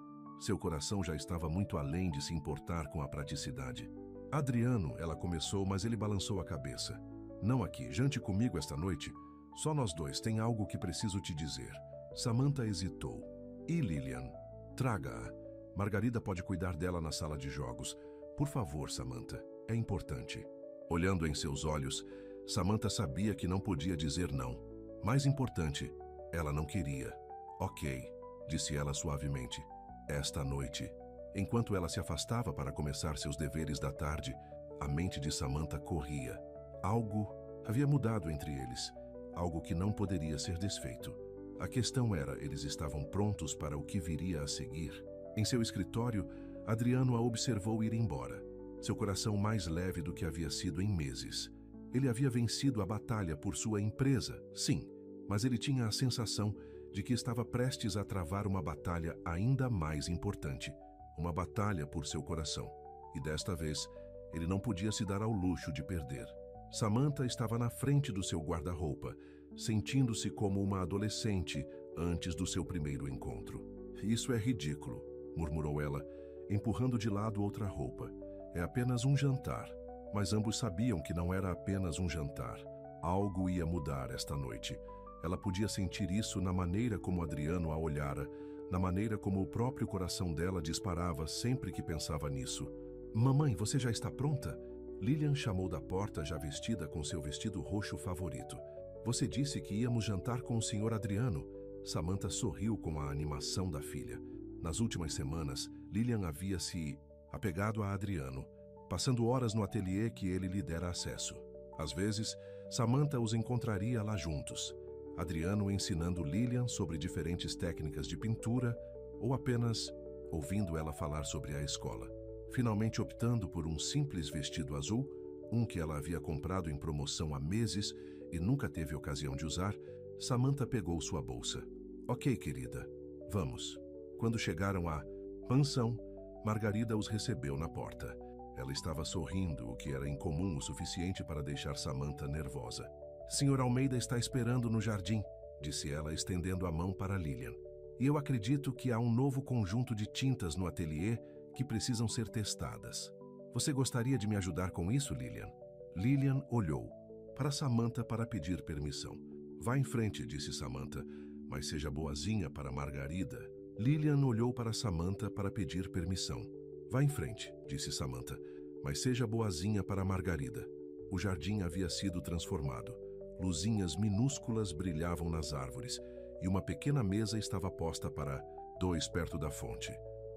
Speaker 1: já estava muito além de se importar com a praticidade. Adriano, ela começou, mas ele balançou a cabeça. Não aqui, jante comigo esta noite. Só nós dois, tem algo que preciso te dizer. Samantha hesitou. E Lilian? Traga-a. Margarida pode cuidar dela na sala de jogos. Por favor, Samantha, é importante. Olhando em seus olhos, Samantha sabia que não podia dizer não. Mais importante, ela não queria. Ok, disse ela suavemente. Esta noite. Enquanto ela se afastava para começar seus deveres da tarde, a mente de Samantha corria. Algo havia mudado entre eles, algo que não poderia ser desfeito. A questão era, eles estavam prontos para o que viria a seguir. Em seu escritório, Adriano a observou ir embora, seu coração mais leve do que havia sido em meses. Ele havia vencido a batalha por sua empresa, sim, mas ele tinha a sensação de que estava prestes a travar uma batalha ainda mais importante, uma batalha por seu coração. E desta vez, ele não podia se dar ao luxo de perder. Samantha estava na frente do seu guarda-roupa, sentindo-se como uma adolescente antes do seu primeiro encontro. Isso é ridículo, murmurou ela, empurrando de lado outra roupa. É apenas um jantar. Mas ambos sabiam que não era apenas um jantar. Algo ia mudar esta noite. Ela podia sentir isso na maneira como Adriano a olhara, na maneira como o próprio coração dela disparava sempre que pensava nisso. Mamãe, você já está pronta? Lilian chamou da porta já vestida com seu vestido roxo favorito. Você disse que íamos jantar com o Sr. Adriano. Samantha sorriu com a animação da filha. Nas últimas semanas, Lilian havia se apegado a Adriano, passando horas no ateliê que ele lhe dera acesso. Às vezes, Samantha os encontraria lá juntos. Adriano ensinando Lilian sobre diferentes técnicas de pintura ou apenas ouvindo ela falar sobre a escola. Finalmente optando por um simples vestido azul, um que ela havia comprado em promoção há meses e nunca teve ocasião de usar, Samantha pegou sua bolsa. Ok, querida, vamos. Quando chegaram à mansão, Margarida os recebeu na porta. Ela estava sorrindo, o que era incomum o suficiente para deixar Samantha nervosa. Sr. Almeida está esperando no jardim, disse ela, estendendo a mão para Lilian. E eu acredito que há um novo conjunto de tintas no ateliê que precisam ser testadas. Você gostaria de me ajudar com isso, Lilian? Lilian olhou para Samantha para pedir permissão. Vá em frente, disse Samantha, mas seja boazinha para Margarida. Lilian olhou para Samantha para pedir permissão. Vá em frente, disse Samantha, mas seja boazinha para Margarida. O jardim havia sido transformado. Luzinhas minúsculas brilhavam nas árvores e uma pequena mesa estava posta para dois perto da fonte.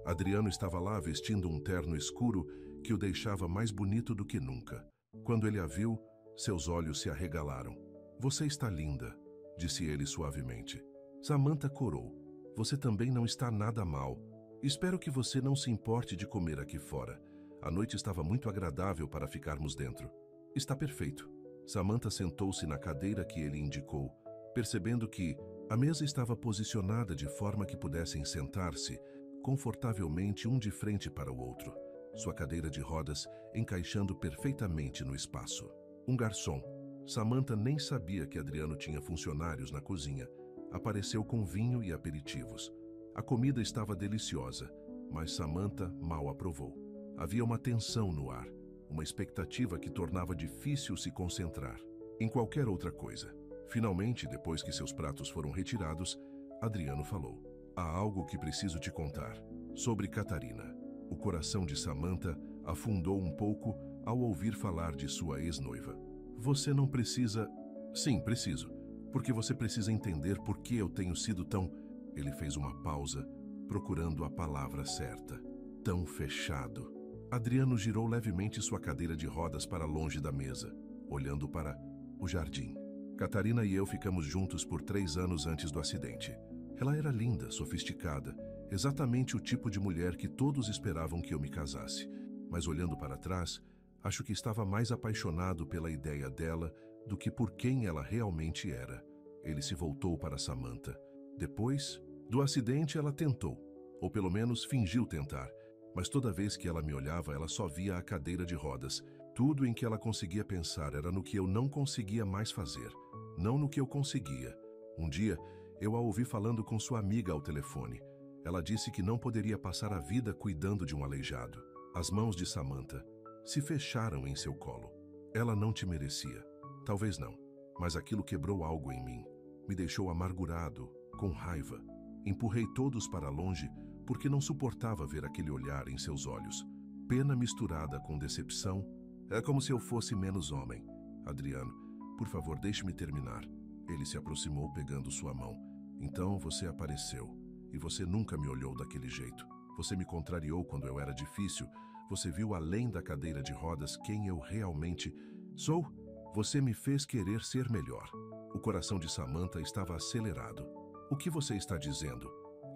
Speaker 1: Adriano estava lá vestindo um terno escuro que o deixava mais bonito do que nunca. Quando ele a viu, seus olhos se arregalaram. Você está linda, disse ele suavemente. Samantha corou. Você também não está nada mal. Espero que você não se importe de comer aqui fora. A noite estava muito agradável para ficarmos dentro. Está perfeito. Samantha sentou-se na cadeira que ele indicou, percebendo que a mesa estava posicionada de forma que pudessem sentar-se confortavelmente um de frente para o outro, sua cadeira de rodas encaixando perfeitamente no espaço. Um garçom, Samantha nem sabia que Adriano tinha funcionários na cozinha, apareceu com vinho e aperitivos. A comida estava deliciosa, mas Samantha mal aprovou. Havia uma tensão no ar, uma expectativa que tornava difícil se concentrar em qualquer outra coisa. Finalmente, depois que seus pratos foram retirados, Adriano falou. Há algo que preciso te contar. Sobre Catarina. O coração de Samantha afundou um pouco ao ouvir falar de sua ex-noiva. Você não precisa... Sim, preciso. Porque você precisa entender por que eu tenho sido tão... Ele fez uma pausa, procurando a palavra certa. Tão fechado. Adriano girou levemente sua cadeira de rodas para longe da mesa, olhando para o jardim. Catarina e eu ficamos juntos por 3 anos antes do acidente. Ela era linda, sofisticada, exatamente o tipo de mulher que todos esperavam que eu me casasse. Mas olhando para trás, acho que estava mais apaixonado pela ideia dela do que por quem ela realmente era. Ele se voltou para Samantha. Depois do acidente, ela tentou, ou pelo menos fingiu tentar, mas toda vez que ela me olhava, ela só via a cadeira de rodas. Tudo em que ela conseguia pensar era no que eu não conseguia mais fazer, não no que eu conseguia. Um dia, eu a ouvi falando com sua amiga ao telefone. Ela disse que não poderia passar a vida cuidando de um aleijado. As mãos de Samantha se fecharam em seu colo. Ela não te merecia. Talvez não, mas aquilo quebrou algo em mim. Me deixou amargurado, com raiva. Empurrei todos para longe porque não suportava ver aquele olhar em seus olhos. Pena misturada com decepção. É como se eu fosse menos homem. Adriano, por favor, deixe-me terminar. Ele se aproximou pegando sua mão. Então você apareceu. E você nunca me olhou daquele jeito. Você me contrariou quando eu era difícil. Você viu além da cadeira de rodas quem eu realmente sou. Você me fez querer ser melhor. O coração de Samantha estava acelerado. O que você está dizendo?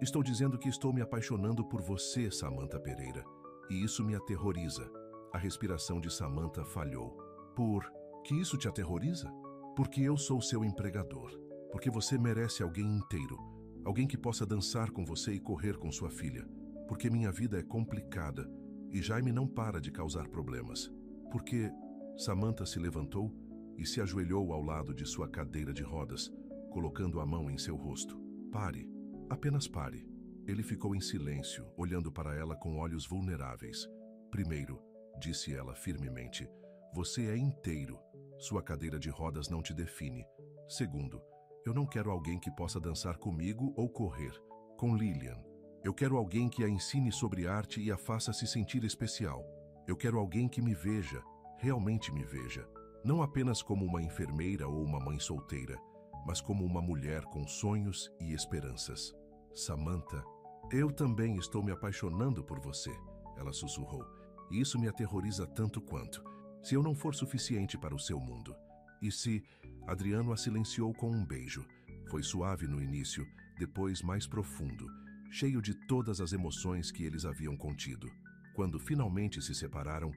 Speaker 1: Estou dizendo que estou me apaixonando por você, Samantha Pereira. E isso me aterroriza. A respiração de Samantha falhou. Por que isso te aterroriza? Porque eu sou seu empregador. Porque você merece alguém inteiro. Alguém que possa dançar com você e correr com sua filha. Porque minha vida é complicada e Jaime não para de causar problemas. Porque Samantha se levantou e se ajoelhou ao lado de sua cadeira de rodas, colocando a mão em seu rosto. Pare, apenas pare. Ele ficou em silêncio, olhando para ela com olhos vulneráveis. Primeiro, disse ela firmemente, você é inteiro. Sua cadeira de rodas não te define. Segundo, eu não quero alguém que possa dançar comigo ou correr. Com Lilian. Eu quero alguém que a ensine sobre arte e a faça se sentir especial. Eu quero alguém que me veja, realmente me veja. Não apenas como uma enfermeira ou uma mãe solteira, mas como uma mulher com sonhos e esperanças. Samantha, eu também estou me apaixonando por você, ela sussurrou. E isso me aterroriza tanto quanto. Se eu não for suficiente para o seu mundo. E se... Adriano a silenciou com um beijo. Foi suave no início, depois mais profundo, cheio de todas as emoções que eles haviam contido. Quando finalmente se separaram,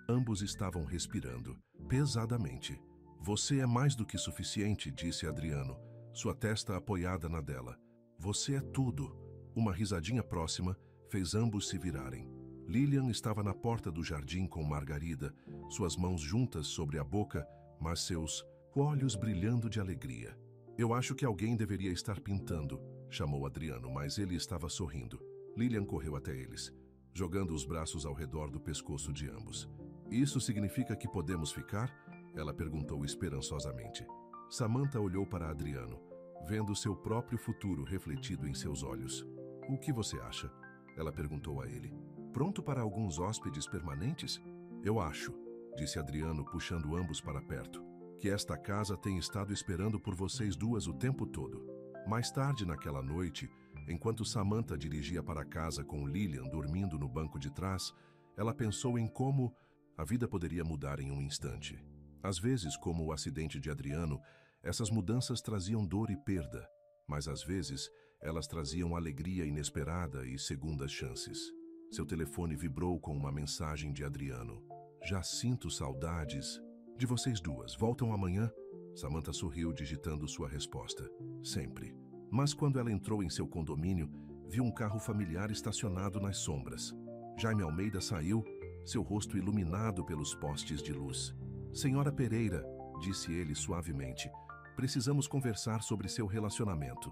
Speaker 1: ambos estavam respirando, pesadamente. Você é mais do que suficiente, disse Adriano, sua testa apoiada na dela. Você é tudo. Uma risadinha próxima fez ambos se virarem. Lilian estava na porta do jardim com Margarida, suas mãos juntas sobre a boca, mas seus olhos brilhando de alegria. Eu acho que alguém deveria estar pintando, chamou Adriano, mas ele estava sorrindo. Lilian correu até eles. jogando os braços ao redor do pescoço de ambos. Isso significa que podemos ficar? Ela perguntou esperançosamente. Samantha olhou para Adriano, vendo seu próprio futuro refletido em seus olhos. O que você acha? Ela perguntou a ele. Pronto para alguns hóspedes permanentes? Eu acho, disse Adriano, puxando ambos para perto, que esta casa tem estado esperando por vocês duas o tempo todo. Mais tarde naquela noite, enquanto Samantha dirigia para casa com Lillian dormindo no banco de trás, ela pensou em como a vida poderia mudar em um instante. Às vezes, como o acidente de Adriano, essas mudanças traziam dor e perda, mas às vezes elas traziam alegria inesperada e segundas chances. Seu telefone vibrou com uma mensagem de Adriano. Já sinto saudades de vocês duas. Voltam amanhã? Samantha sorriu, digitando sua resposta. Sempre. Mas quando ela entrou em seu condomínio, viu um carro familiar estacionado nas sombras. Jaime Almeida saiu, seu rosto iluminado pelos postes de luz. Senhora Pereira, disse ele suavemente, precisamos conversar sobre seu relacionamento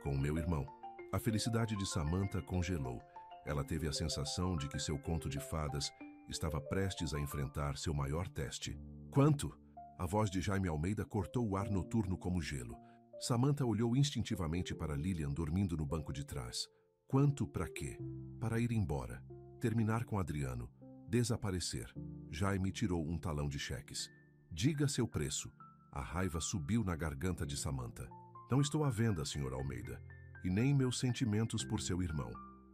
Speaker 1: com o meu irmão. A felicidade de Samantha congelou. Ela teve a sensação de que seu conto de fadas estava prestes a enfrentar seu maior teste. Quanto? A voz de Jaime Almeida cortou o ar noturno como gelo. Samantha olhou instintivamente para Lillian dormindo no banco de trás. Quanto para quê? Para ir embora. Terminar com Adriano. Desaparecer. Jaime tirou um talão de cheques. Diga seu preço. A raiva subiu na garganta de Samantha. Não estou à venda, Sr. Almeida. E nem meus sentimentos por seu irmão.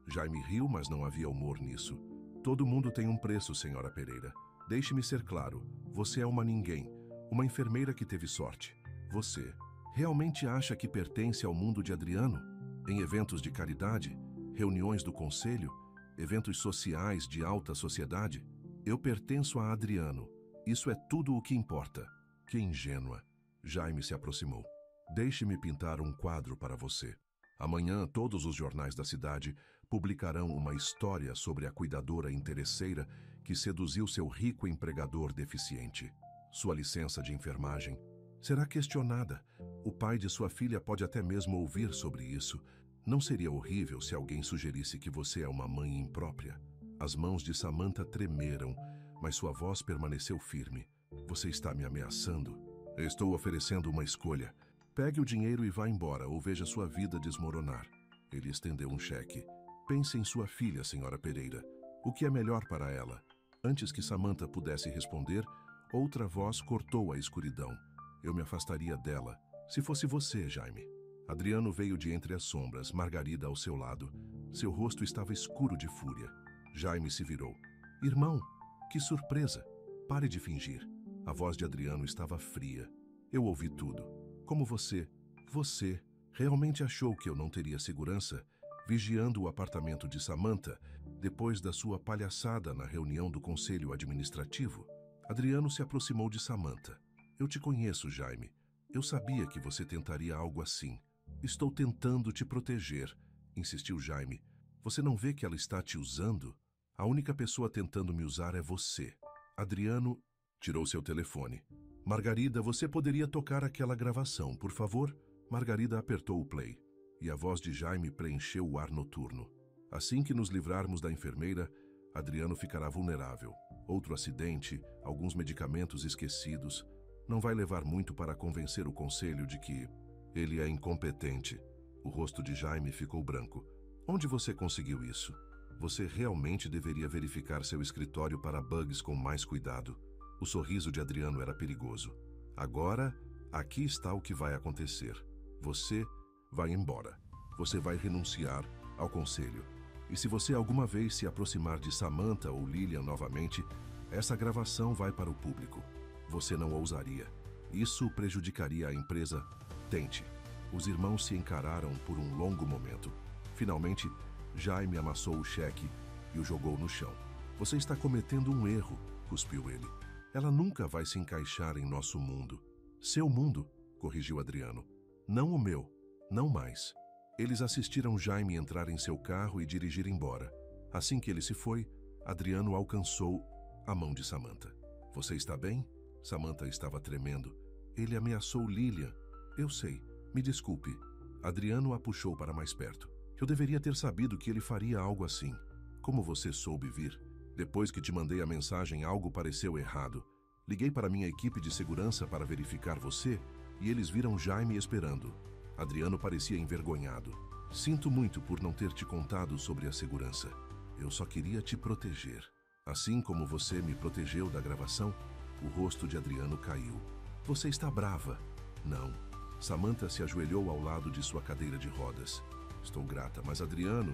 Speaker 1: Jaime riu, mas não havia humor nisso. Todo mundo tem um preço, Senhora Pereira. Deixe-me ser claro. Você é uma ninguém. Uma enfermeira que teve sorte. Você realmente acha que pertence ao mundo de Adriano? Em eventos de caridade? Reuniões do conselho? Eventos sociais de alta sociedade? Eu pertenço a Adriano. Isso é tudo o que importa. Que ingênua. Jaime se aproximou. Deixe-me pintar um quadro para você. Amanhã, todos os jornais da cidade publicarão uma história sobre a cuidadora interesseira que seduziu seu rico empregador deficiente. Sua licença de enfermagem será questionada. O pai de sua filha pode até mesmo ouvir sobre isso. Não seria horrível se alguém sugerisse que você é uma mãe imprópria? As mãos de Samantha tremeram, mas sua voz permaneceu firme. Você está me ameaçando? Eu estou oferecendo uma escolha. Pegue o dinheiro e vá embora, ou veja sua vida desmoronar. Ele estendeu um cheque. Pense em sua filha, Senhora Pereira. O que é melhor para ela? Antes que Samantha pudesse responder, outra voz cortou a escuridão. Eu me afastaria dela. Se fosse você, Jaime. Adriano veio de entre as sombras, Margarida ao seu lado. Seu rosto estava escuro de fúria. Jaime se virou. Irmão, que surpresa! Pare de fingir. A voz de Adriano estava fria. Eu ouvi tudo. Como você realmente achou que eu não teria segurança vigiando o apartamento de Samantha depois da sua palhaçada na reunião do conselho administrativo? Adriano se aproximou de Samantha. Eu te conheço, Jaime. Eu sabia que você tentaria algo assim. Estou tentando te proteger, insistiu Jaime. Você não vê que ela está te usando? A única pessoa tentando me usar é você. Adriano tirou seu telefone. Margarida, você poderia tocar aquela gravação, por favor? Margarida apertou o play, e a voz de Jaime preencheu o ar noturno. Assim que nos livrarmos da enfermeira, Adriano ficará vulnerável. Outro acidente, alguns medicamentos esquecidos. Não vai levar muito para convencer o conselho de que ele é incompetente. O rosto de Jaime ficou branco. Onde você conseguiu isso? Você realmente deveria verificar seu escritório para bugs com mais cuidado. O sorriso de Adriano era perigoso. Agora, aqui está o que vai acontecer. Você vai embora. Você vai renunciar ao conselho. E se você alguma vez se aproximar de Samantha ou Lillian novamente, essa gravação vai para o público. Você não ousaria. Isso prejudicaria a empresa. Tente. Os irmãos se encararam por um longo momento. Finalmente, Jaime amassou o cheque e o jogou no chão. Você está cometendo um erro, cuspiu ele. Ela nunca vai se encaixar em nosso mundo. Seu mundo, corrigiu Adriano. Não o meu, não mais. Eles assistiram Jaime entrar em seu carro e dirigir embora. Assim que ele se foi, Adriano alcançou a mão de Samantha. Você está bem? Samantha estava tremendo. Ele ameaçou Lillian. Eu sei. Me desculpe. Adriano a puxou para mais perto. Eu deveria ter sabido que ele faria algo assim. Como você soube vir? Depois que te mandei a mensagem, algo pareceu errado. Liguei para minha equipe de segurança para verificar você e eles viram Jaime esperando. Adriano parecia envergonhado. Sinto muito por não ter te contado sobre a segurança. Eu só queria te proteger. Assim como você me protegeu da gravação, o rosto de Adriano caiu. Você está brava? Não. Samantha se ajoelhou ao lado de sua cadeira de rodas. Estou grata, mas Adriano...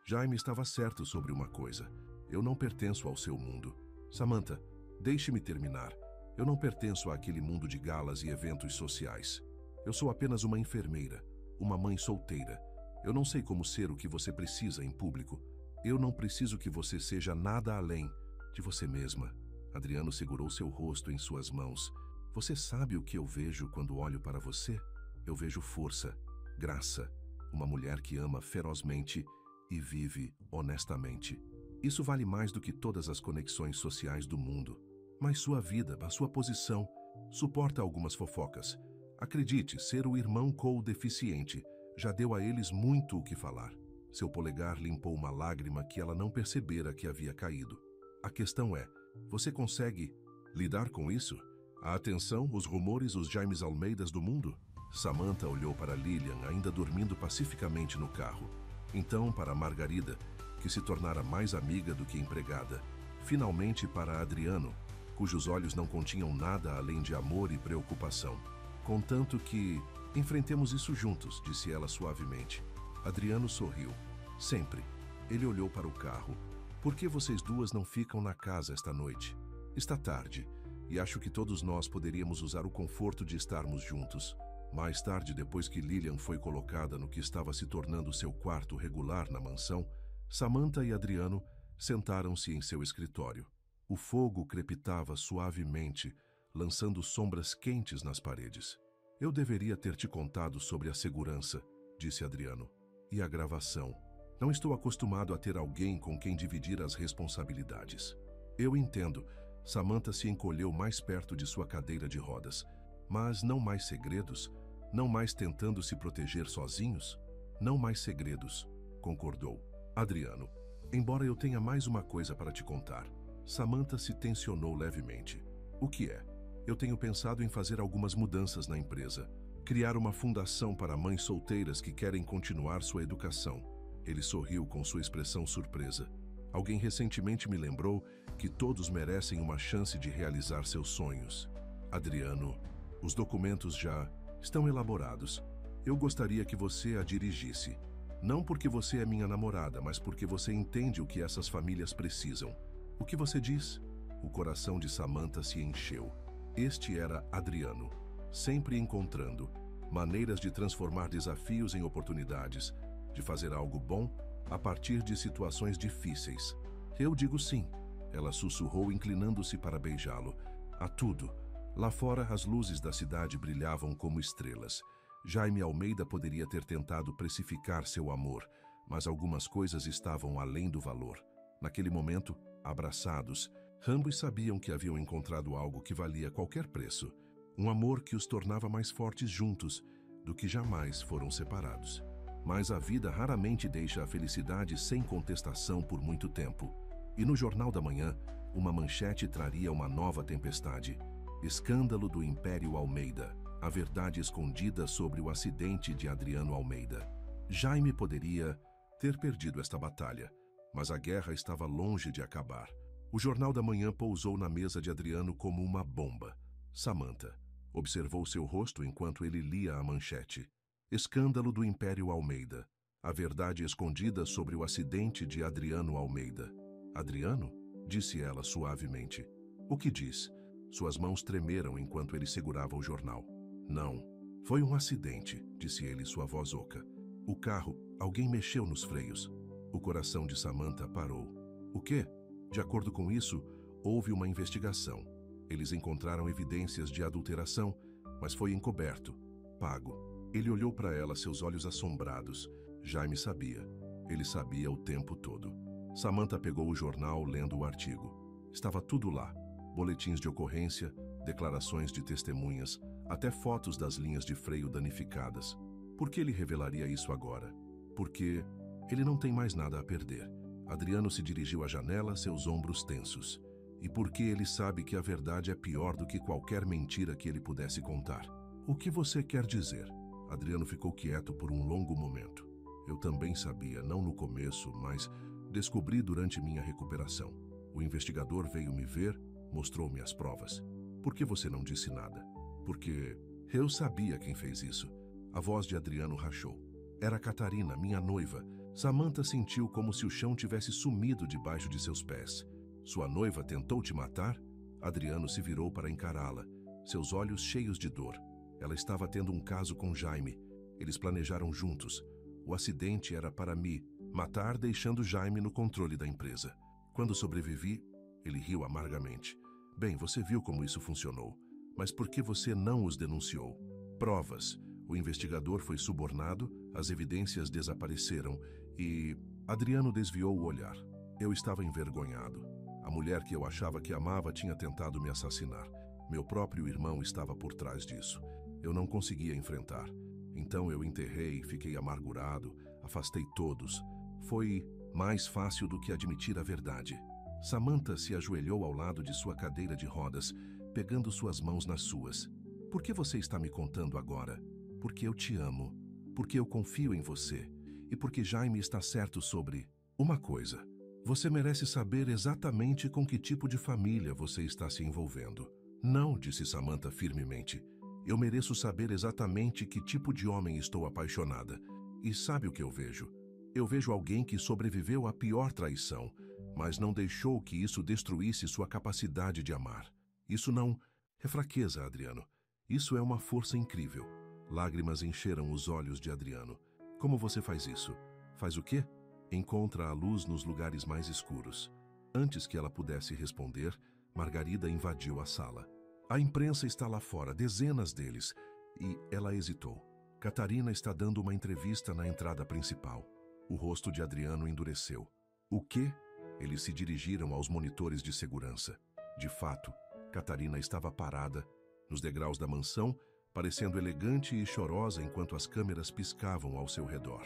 Speaker 1: Jaime estava certo sobre uma coisa. Eu não pertenço ao seu mundo. Samantha, deixe-me terminar. Eu não pertenço àquele mundo de galas e eventos sociais. Eu sou apenas uma enfermeira, uma mãe solteira. Eu não sei como ser o que você precisa em público. Eu não preciso que você seja nada além de você mesma. Adriano segurou seu rosto em suas mãos. Você sabe o que eu vejo quando olho para você? Eu vejo força, graça, uma mulher que ama ferozmente e vive honestamente. Isso vale mais do que todas as conexões sociais do mundo. Mas sua vida, a sua posição, suporta algumas fofocas. Acredite, ser o irmão Cole deficiente já deu a eles muito o que falar. Seu polegar limpou uma lágrima que ela não percebera que havia caído. A questão é, você consegue lidar com isso? A atenção, os rumores, os Jaimes Almeidas do mundo? Samantha olhou para Lilian, ainda dormindo pacificamente no carro. Então para Margarida, que se tornara mais amiga do que empregada. Finalmente para Adriano, cujos olhos não continham nada além de amor e preocupação. Contanto que enfrentemos isso juntos, disse ela suavemente. Adriano sorriu. Sempre. Ele olhou para o carro. Por que vocês duas não ficam na casa esta noite? Está tarde, e acho que todos nós poderíamos usar o conforto de estarmos juntos. Mais tarde, depois que Lilian foi colocada no que estava se tornando seu quarto regular na mansão, Samantha e Adriano sentaram-se em seu escritório. O fogo crepitava suavemente, lançando sombras quentes nas paredes. Eu deveria ter te contado sobre a segurança, disse Adriano. E a gravação. Não estou acostumado a ter alguém com quem dividir as responsabilidades. Eu entendo. Samantha se encolheu mais perto de sua cadeira de rodas. Mas não mais segredos? Não mais tentando se proteger sozinhos? Não mais segredos, concordou. Adriano, embora eu tenha mais uma coisa para te contar. Samantha se tensionou levemente. O que é? Eu tenho pensado em fazer algumas mudanças na empresa. Criar uma fundação para mães solteiras que querem continuar sua educação. Ele sorriu com sua expressão surpresa. Alguém recentemente me lembrou que todos merecem uma chance de realizar seus sonhos. Adriano, os documentos já estão elaborados. Eu gostaria que você a dirigisse. Não porque você é minha namorada, mas porque você entende o que essas famílias precisam. O que você diz? O coração de Samantha se encheu. Este era Adriano, sempre encontrando maneiras de transformar desafios em oportunidades, de fazer algo bom a partir de situações difíceis. Eu digo sim, ela sussurrou, inclinando-se para beijá-lo. A tudo. Lá fora, as luzes da cidade brilhavam como estrelas. Jaime Almeida poderia ter tentado precificar seu amor, mas algumas coisas estavam além do valor. Naquele momento, abraçados, ambos sabiam que haviam encontrado algo que valia qualquer preço. Um amor que os tornava mais fortes juntos do que jamais foram separados. Mas a vida raramente deixa a felicidade sem contestação por muito tempo. E no Jornal da Manhã, uma manchete traria uma nova tempestade. Escândalo do Império Almeida. A verdade escondida sobre o acidente de Adriano Almeida. Jaime poderia ter perdido esta batalha, mas a guerra estava longe de acabar. O Jornal da Manhã pousou na mesa de Adriano como uma bomba. Samantha observou seu rosto enquanto ele lia a manchete. Escândalo do Império Almeida. A verdade escondida sobre o acidente de Adriano Almeida. Adriano? Disse ela suavemente. O que diz? Suas mãos tremeram enquanto ele segurava o jornal. Não. Foi um acidente, disse ele, sua voz oca. O carro, alguém mexeu nos freios. O coração de Samantha parou. O quê? De acordo com isso, houve uma investigação. Eles encontraram evidências de adulteração, mas foi encoberto, pago. Ele olhou para ela, seus olhos assombrados. Jaime sabia. Ele sabia o tempo todo. Samantha pegou o jornal, lendo o artigo. Estava tudo lá. Boletins de ocorrência, declarações de testemunhas, até fotos das linhas de freio danificadas. Por que ele revelaria isso agora? Porque ele não tem mais nada a perder. Adriano se dirigiu à janela, seus ombros tensos. E porque ele sabe que a verdade é pior do que qualquer mentira que ele pudesse contar. O que você quer dizer? Adriano ficou quieto por um longo momento. Eu também sabia, não no começo, mas descobri durante minha recuperação. O investigador veio me ver, mostrou-me as provas. Por que você não disse nada? Porque eu sabia quem fez isso. A voz de Adriano rachou. Era Catarina, minha noiva. Samantha sentiu como se o chão tivesse sumido debaixo de seus pés. Sua noiva tentou te matar? Adriano se virou para encará-la, seus olhos cheios de dor. Ela estava tendo um caso com Jaime. Eles planejaram juntos. O acidente era para me matar, deixando Jaime no controle da empresa. Quando sobrevivi, ele riu amargamente. Bem, você viu como isso funcionou. Mas por que você não os denunciou? Provas. O investigador foi subornado, as evidências desapareceram e... Adriano desviou o olhar. Eu estava envergonhado. A mulher que eu achava que amava tinha tentado me assassinar. Meu próprio irmão estava por trás disso. Eu não conseguia enfrentar. Então eu enterrei, fiquei amargurado, afastei todos. Foi mais fácil do que admitir a verdade. Samantha se ajoelhou ao lado de sua cadeira de rodas, pegando suas mãos nas suas. Por que você está me contando agora? Porque eu te amo, porque eu confio em você e porque Jaime está certo sobre uma coisa. Você merece saber exatamente com que tipo de família você está se envolvendo. Não, disse Samantha firmemente. Eu mereço saber exatamente que tipo de homem estou apaixonada. E sabe o que eu vejo? Eu vejo alguém que sobreviveu à pior traição, mas não deixou que isso destruísse sua capacidade de amar. Isso não é fraqueza, Adriano. Isso é uma força incrível. Lágrimas encheram os olhos de Adriano. Como você faz isso? Faz o quê? Encontra a luz nos lugares mais escuros. Antes que ela pudesse responder, Margarida invadiu a sala. A imprensa está lá fora, dezenas deles. E ela hesitou. Catarina está dando uma entrevista na entrada principal. O rosto de Adriano endureceu. O quê? Eles se dirigiram aos monitores de segurança. De fato, Catarina estava parada, nos degraus da mansão, parecendo elegante e chorosa enquanto as câmeras piscavam ao seu redor.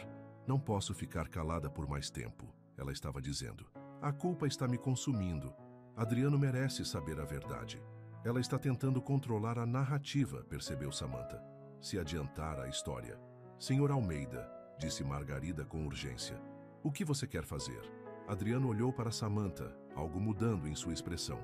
Speaker 1: Não posso ficar calada por mais tempo, ela estava dizendo. A culpa está me consumindo. Adriano merece saber a verdade. Ela está tentando controlar a narrativa, percebeu Samantha. Se adiantar à história. Senhor Almeida, disse Margarida com urgência. O que você quer fazer? Adriano olhou para Samantha, algo mudando em sua expressão.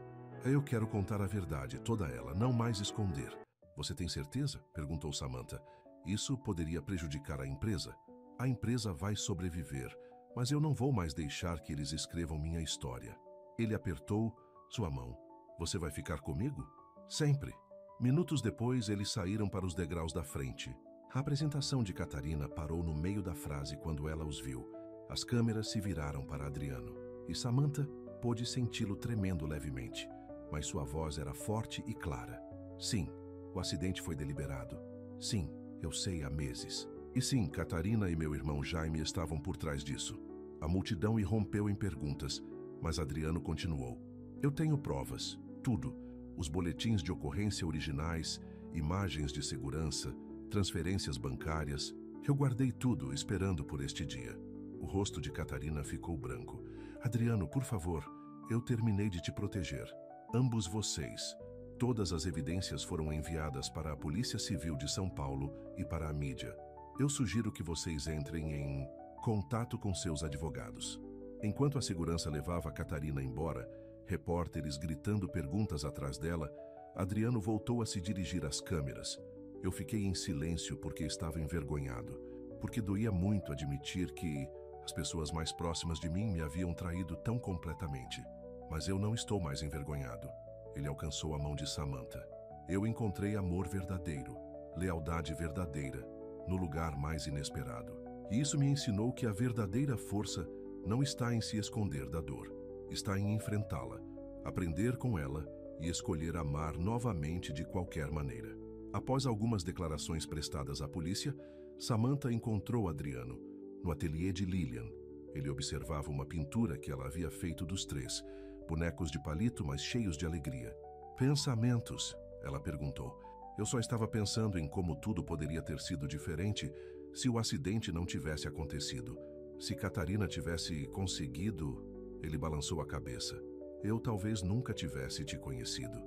Speaker 1: Eu quero contar a verdade, toda ela, não mais esconder. Você tem certeza? Perguntou Samantha. Isso poderia prejudicar a empresa? A empresa vai sobreviver, mas eu não vou mais deixar que eles escrevam minha história. Ele apertou sua mão. Você vai ficar comigo? Sempre. Minutos depois, eles saíram para os degraus da frente. A apresentação de Catarina parou no meio da frase quando ela os viu. As câmeras se viraram para Adriano, e Samantha pôde senti-lo tremendo levemente, mas sua voz era forte e clara. Sim, o acidente foi deliberado. Sim, eu sei há meses. E sim, Catarina e meu irmão Jaime estavam por trás disso. A multidão irrompeu em perguntas, mas Adriano continuou. Eu tenho provas, tudo. Os boletins de ocorrência originais, imagens de segurança, transferências bancárias. Eu guardei tudo esperando por este dia. O rosto de Catarina ficou branco. Adriano, por favor, eu terminei de te proteger. Ambos vocês. Todas as evidências foram enviadas para a Polícia Civil de São Paulo e para a mídia. Eu sugiro que vocês entrem em contato com seus advogados. Enquanto a segurança levava Catarina embora, repórteres gritando perguntas atrás dela, Adriano voltou a se dirigir às câmeras. Eu fiquei em silêncio porque estava envergonhado, porque doía muito admitir que as pessoas mais próximas de mim me haviam traído tão completamente. Mas eu não estou mais envergonhado. Ele alcançou a mão de Samantha. Eu encontrei amor verdadeiro, lealdade verdadeira, no lugar mais inesperado. E isso me ensinou que a verdadeira força não está em se esconder da dor, está em enfrentá-la, aprender com ela e escolher amar novamente de qualquer maneira. Após algumas declarações prestadas à polícia, Samantha encontrou Adriano no ateliê de Lilian. Ele observava uma pintura que ela havia feito dos três, bonecos de palito, mas cheios de alegria. Pensamentos? Ela perguntou. Eu só estava pensando em como tudo poderia ter sido diferente se o acidente não tivesse acontecido. Se Catarina tivesse conseguido... Ele balançou a cabeça. Eu talvez nunca tivesse te conhecido.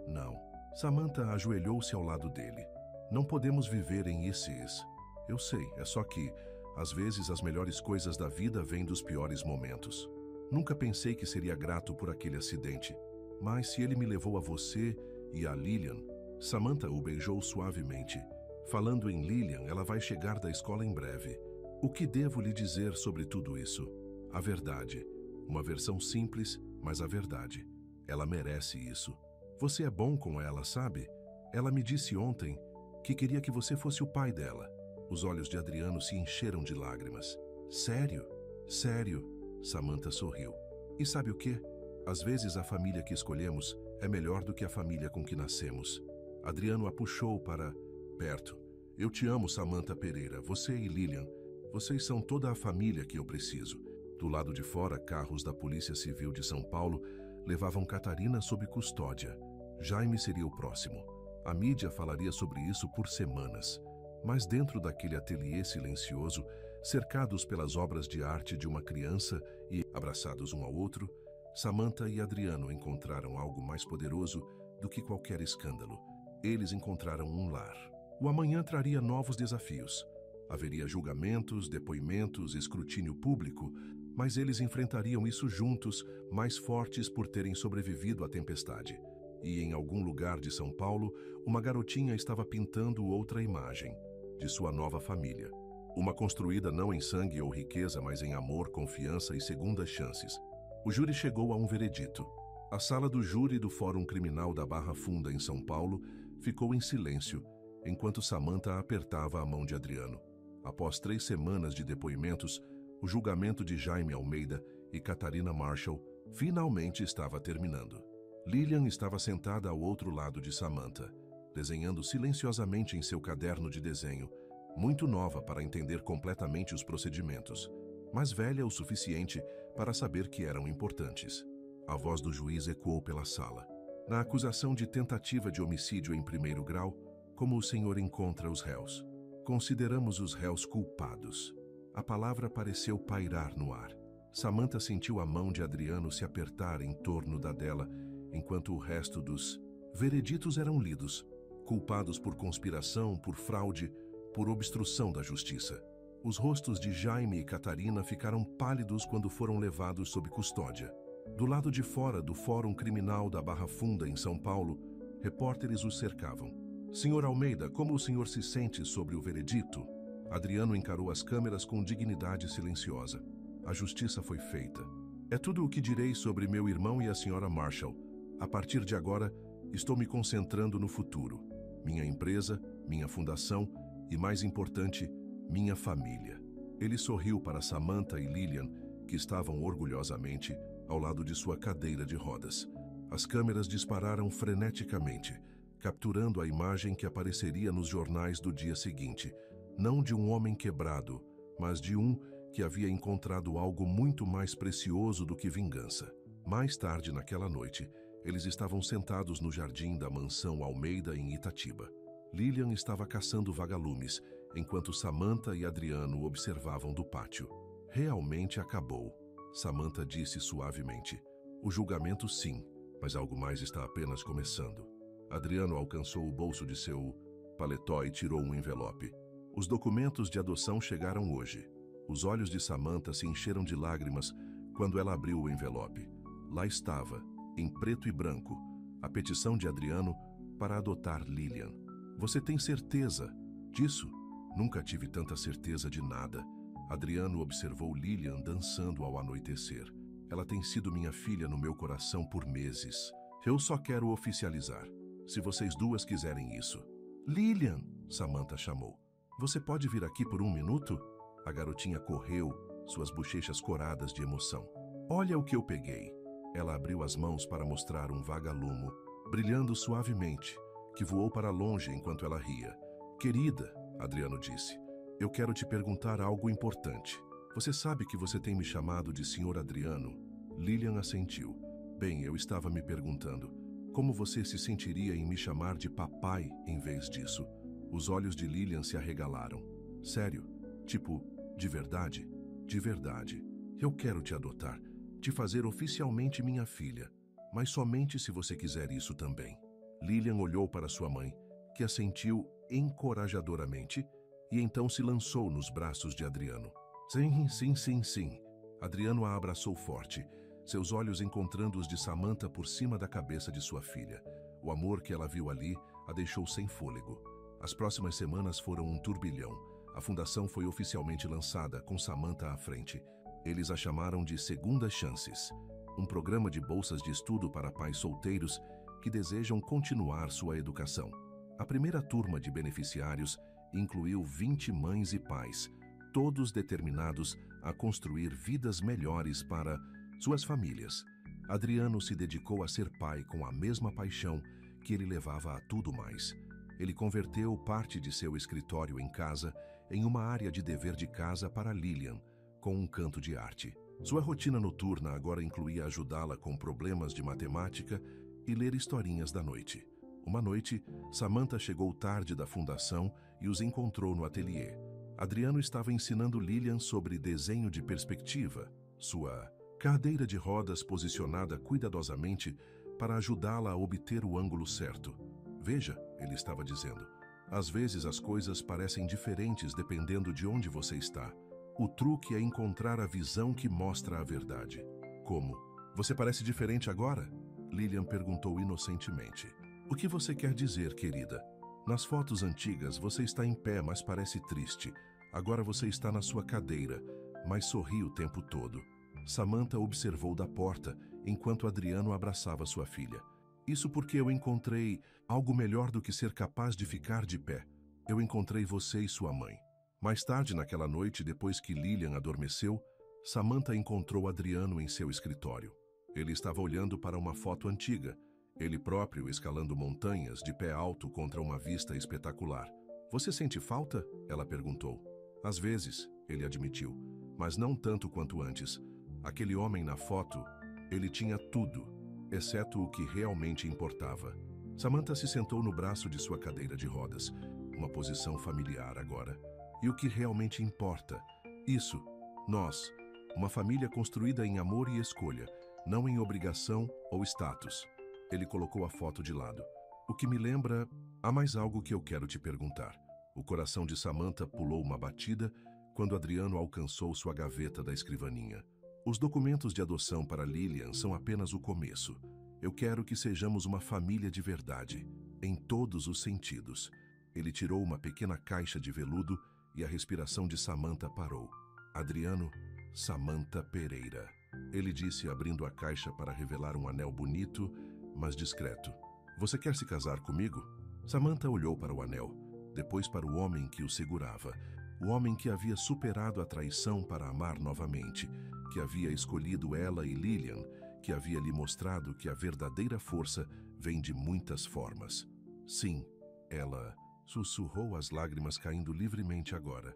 Speaker 1: Não. Samantha ajoelhou-se ao lado dele. Não podemos viver em ICs. Eu sei, é só que, às vezes, as melhores coisas da vida vêm dos piores momentos. Nunca pensei que seria grato por aquele acidente. Mas se ele me levou a você e a Lillian... Samantha o beijou suavemente. Falando em Lillian, ela vai chegar da escola em breve. O que devo lhe dizer sobre tudo isso? A verdade. Uma versão simples, mas a verdade. Ela merece isso. Você é bom com ela, sabe? Ela me disse ontem que queria que você fosse o pai dela. Os olhos de Adriano se encheram de lágrimas. Sério? Sério? Samantha sorriu. E sabe o quê? Às vezes a família que escolhemos é melhor do que a família com que nascemos. Adriano a puxou para perto. Eu te amo, Samantha Pereira. Você e Lillian. Vocês são toda a família que eu preciso. Do lado de fora, carros da Polícia Civil de São Paulo levavam Catarina sob custódia. Jaime seria o próximo. A mídia falaria sobre isso por semanas. Mas dentro daquele ateliê silencioso, cercados pelas obras de arte de uma criança e abraçados um ao outro, Samantha e Adriano encontraram algo mais poderoso do que qualquer escândalo. Eles encontraram um lar. O amanhã traria novos desafios. Haveria julgamentos, depoimentos, escrutínio público, mas eles enfrentariam isso juntos, mais fortes por terem sobrevivido à tempestade. E em algum lugar de São Paulo, uma garotinha estava pintando outra imagem, de sua nova família. Uma construída não em sangue ou riqueza, mas em amor, confiança e segundas chances. O júri chegou a um veredito. A sala do júri do Fórum Criminal da Barra Funda, em São Paulo, ficou em silêncio, enquanto Samantha apertava a mão de Adriano. Após 3 semanas de depoimentos, o julgamento de Jaime Almeida e Catarina Marshall finalmente estava terminando. Lillian estava sentada ao outro lado de Samantha, desenhando silenciosamente em seu caderno de desenho, muito nova para entender completamente os procedimentos, mas velha o suficiente para saber que eram importantes. A voz do juiz ecoou pela sala. Na acusação de tentativa de homicídio em 1º grau, como o senhor encontra os réus? Consideramos os réus culpados. A palavra pareceu pairar no ar. Samantha sentiu a mão de Adriano se apertar em torno da dela, enquanto o resto dos vereditos eram lidos. Culpados por conspiração, por fraude, por obstrução da justiça. Os rostos de Jaime e Catarina ficaram pálidos quando foram levados sob custódia. Do lado de fora do Fórum Criminal da Barra Funda, em São Paulo, repórteres os cercavam. Senhor Almeida, como o senhor se sente sobre o veredito? Adriano encarou as câmeras com dignidade silenciosa. A justiça foi feita. É tudo o que direi sobre meu irmão e a senhora Marshall. A partir de agora, estou me concentrando no futuro. Minha empresa, minha fundação e, mais importante, minha família. Ele sorriu para Samantha e Lillian, que estavam orgulhosamente ao lado de sua cadeira de rodas. As câmeras dispararam freneticamente, capturando a imagem que apareceria nos jornais do dia seguinte, não de um homem quebrado, mas de um que havia encontrado algo muito mais precioso do que vingança. Mais tarde naquela noite, eles estavam sentados no jardim da mansão Almeida, em Itatiba. Lillian estava caçando vagalumes, enquanto Samantha e Adriano observavam do pátio. Realmente acabou, Samantha disse suavemente. O julgamento sim, mas algo mais está apenas começando. Adriano alcançou o bolso de seu paletó e tirou um envelope. Os documentos de adoção chegaram hoje. Os olhos de Samantha se encheram de lágrimas quando ela abriu o envelope. Lá estava, em preto e branco, a petição de Adriano para adotar Lillian. Você tem certeza disso? Nunca tive tanta certeza de nada. Adriano observou Lillian dançando ao anoitecer. Ela tem sido minha filha no meu coração por meses. Eu só quero oficializar, se vocês duas quiserem isso. Lillian, Samantha chamou. Você pode vir aqui por 1 minuto? A garotinha correu, suas bochechas coradas de emoção. Olha o que eu peguei. Ela abriu as mãos para mostrar um vagalume, brilhando suavemente, que voou para longe enquanto ela ria. Querida, Adriano disse, eu quero te perguntar algo importante. Você sabe que você tem me chamado de Sr. Adriano? Lillian assentiu. Bem, eu estava me perguntando, como você se sentiria em me chamar de papai em vez disso? Os olhos de Lillian se arregalaram. Sério? Tipo, de verdade? De verdade. Eu quero te adotar. te fazer oficialmente minha filha, mas somente se você quiser isso também. Lilian olhou para sua mãe, que assentiu encorajadoramente, e então se lançou nos braços de Adriano. Sim, sim, sim, sim. Adriano a abraçou forte, seus olhos encontrando os de Samantha por cima da cabeça de sua filha. O amor que ela viu ali a deixou sem fôlego. As próximas semanas foram um turbilhão. A fundação foi oficialmente lançada, com Samantha à frente. Eles a chamaram de Segundas Chances, um programa de bolsas de estudo para pais solteiros que desejam continuar sua educação. A primeira turma de beneficiários incluiu 20 mães e pais, todos determinados a construir vidas melhores para suas famílias. Adriano se dedicou a ser pai com a mesma paixão que ele levava a tudo mais. Ele converteu parte de seu escritório em casa em uma área de dever de casa para Lilian, com um canto de arte. Sua rotina noturna agora incluía ajudá-la com problemas de matemática e ler historinhas da noite. Uma noite, Samantha chegou tarde da fundação e os encontrou no ateliê. Adriano estava ensinando Lilian sobre desenho de perspectiva, sua cadeira de rodas posicionada cuidadosamente para ajudá-la a obter o ângulo certo. Veja, ele estava dizendo, às vezes as coisas parecem diferentes dependendo de onde você está. O truque é encontrar a visão que mostra a verdade. Como? Você parece diferente agora? Lilian perguntou inocentemente. O que você quer dizer, querida? Nas fotos antigas você está em pé, mas parece triste. Agora você está na sua cadeira, mas sorri o tempo todo. Samantha observou da porta, enquanto Adriano abraçava sua filha. Isso porque eu encontrei algo melhor do que ser capaz de ficar de pé. Eu encontrei você e sua mãe. Mais tarde naquela noite, depois que Lilian adormeceu, Samantha encontrou Adriano em seu escritório. Ele estava olhando para uma foto antiga, ele próprio escalando montanhas de pé alto contra uma vista espetacular. Você sente falta? Ela perguntou. Às vezes, ele admitiu, mas não tanto quanto antes. Aquele homem na foto, ele tinha tudo, exceto o que realmente importava. Samantha se sentou no braço de sua cadeira de rodas, uma posição familiar agora. E o que realmente importa? Isso, nós, uma família construída em amor e escolha, não em obrigação ou status. Ele colocou a foto de lado. O que me lembra, há mais algo que eu quero te perguntar. O coração de Samantha pulou uma batida quando Adriano alcançou sua gaveta da escrivaninha. Os documentos de adoção para Lilian são apenas o começo. Eu quero que sejamos uma família de verdade, em todos os sentidos. Ele tirou uma pequena caixa de veludo e a respiração de Samantha parou. Adriano, Samantha Pereira. Ele disse, abrindo a caixa para revelar um anel bonito, mas discreto. Você quer se casar comigo? Samantha olhou para o anel, depois para o homem que o segurava, o homem que havia superado a traição para amar novamente, que havia escolhido ela e Lilian, que havia lhe mostrado que a verdadeira força vem de muitas formas. Sim, ela sussurrou, as lágrimas caindo livremente agora.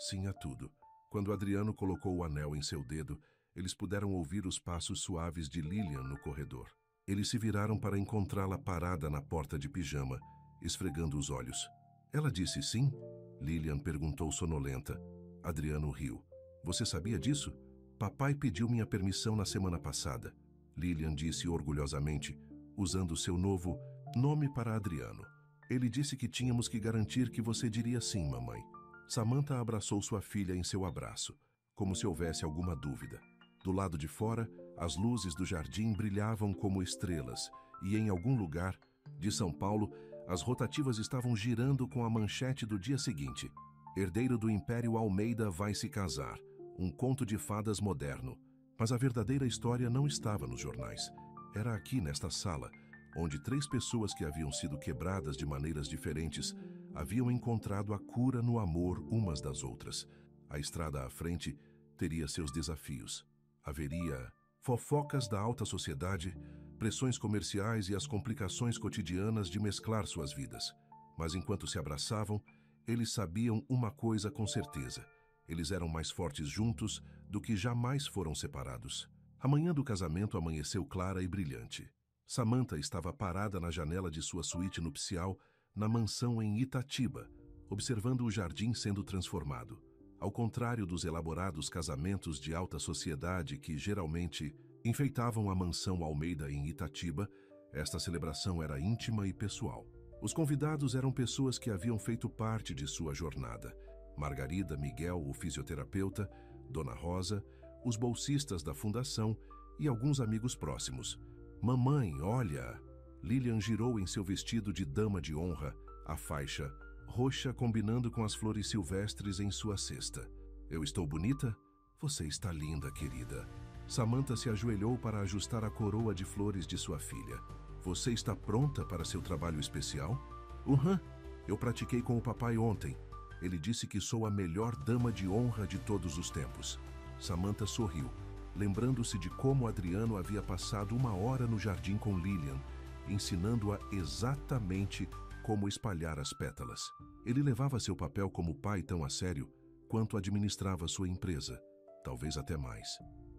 Speaker 1: Sim a tudo. Quando Adriano colocou o anel em seu dedo, eles puderam ouvir os passos suaves de Lilian no corredor. Eles se viraram para encontrá-la parada na porta de pijama, esfregando os olhos. Ela disse sim? Lilian perguntou sonolenta. Adriano riu. Você sabia disso? Papai pediu minha permissão na semana passada. Lilian disse orgulhosamente, usando seu novo nome para Adriano. Ele disse que tínhamos que garantir que você diria sim, mamãe. Samantha abraçou sua filha em seu abraço, como se houvesse alguma dúvida. Do lado de fora, as luzes do jardim brilhavam como estrelas e em algum lugar de São Paulo, as rotativas estavam girando com a manchete do dia seguinte. Herdeiro do Império Almeida vai se casar. Um conto de fadas moderno. Mas a verdadeira história não estava nos jornais. Era aqui nesta sala, onde 3 pessoas que haviam sido quebradas de maneiras diferentes haviam encontrado a cura no amor umas das outras. A estrada à frente teria seus desafios. Haveria fofocas da alta sociedade, pressões comerciais e as complicações cotidianas de mesclar suas vidas. Mas enquanto se abraçavam, eles sabiam uma coisa com certeza. Eles eram mais fortes juntos do que jamais foram separados. A manhã do casamento amanheceu clara e brilhante. Samantha estava parada na janela de sua suíte nupcial na mansão em Itatiba, observando o jardim sendo transformado. Ao contrário dos elaborados casamentos de alta sociedade que geralmente Enfeitavam a mansão Almeida em Itatiba. Esta celebração era íntima e pessoal. Os convidados eram pessoas que haviam feito parte de sua jornada. Margarida, Miguel, o fisioterapeuta, Dona Rosa, os bolsistas da fundação e alguns amigos próximos. Mamãe, olha! Lilian girou em seu vestido de dama de honra, a faixa roxa combinando com as flores silvestres em sua cesta. Eu estou bonita? Você está linda, querida. Samantha se ajoelhou para ajustar a coroa de flores de sua filha. Você está pronta para seu trabalho especial? Eu pratiquei com o papai ontem. Ele disse que sou a melhor dama de honra de todos os tempos. Samantha sorriu, lembrando-se de como Adriano havia passado 1 hora no jardim com Lilian, ensinando-a exatamente como espalhar as pétalas. Ele levava seu papel como pai tão a sério quanto administrava sua empresa, talvez até mais.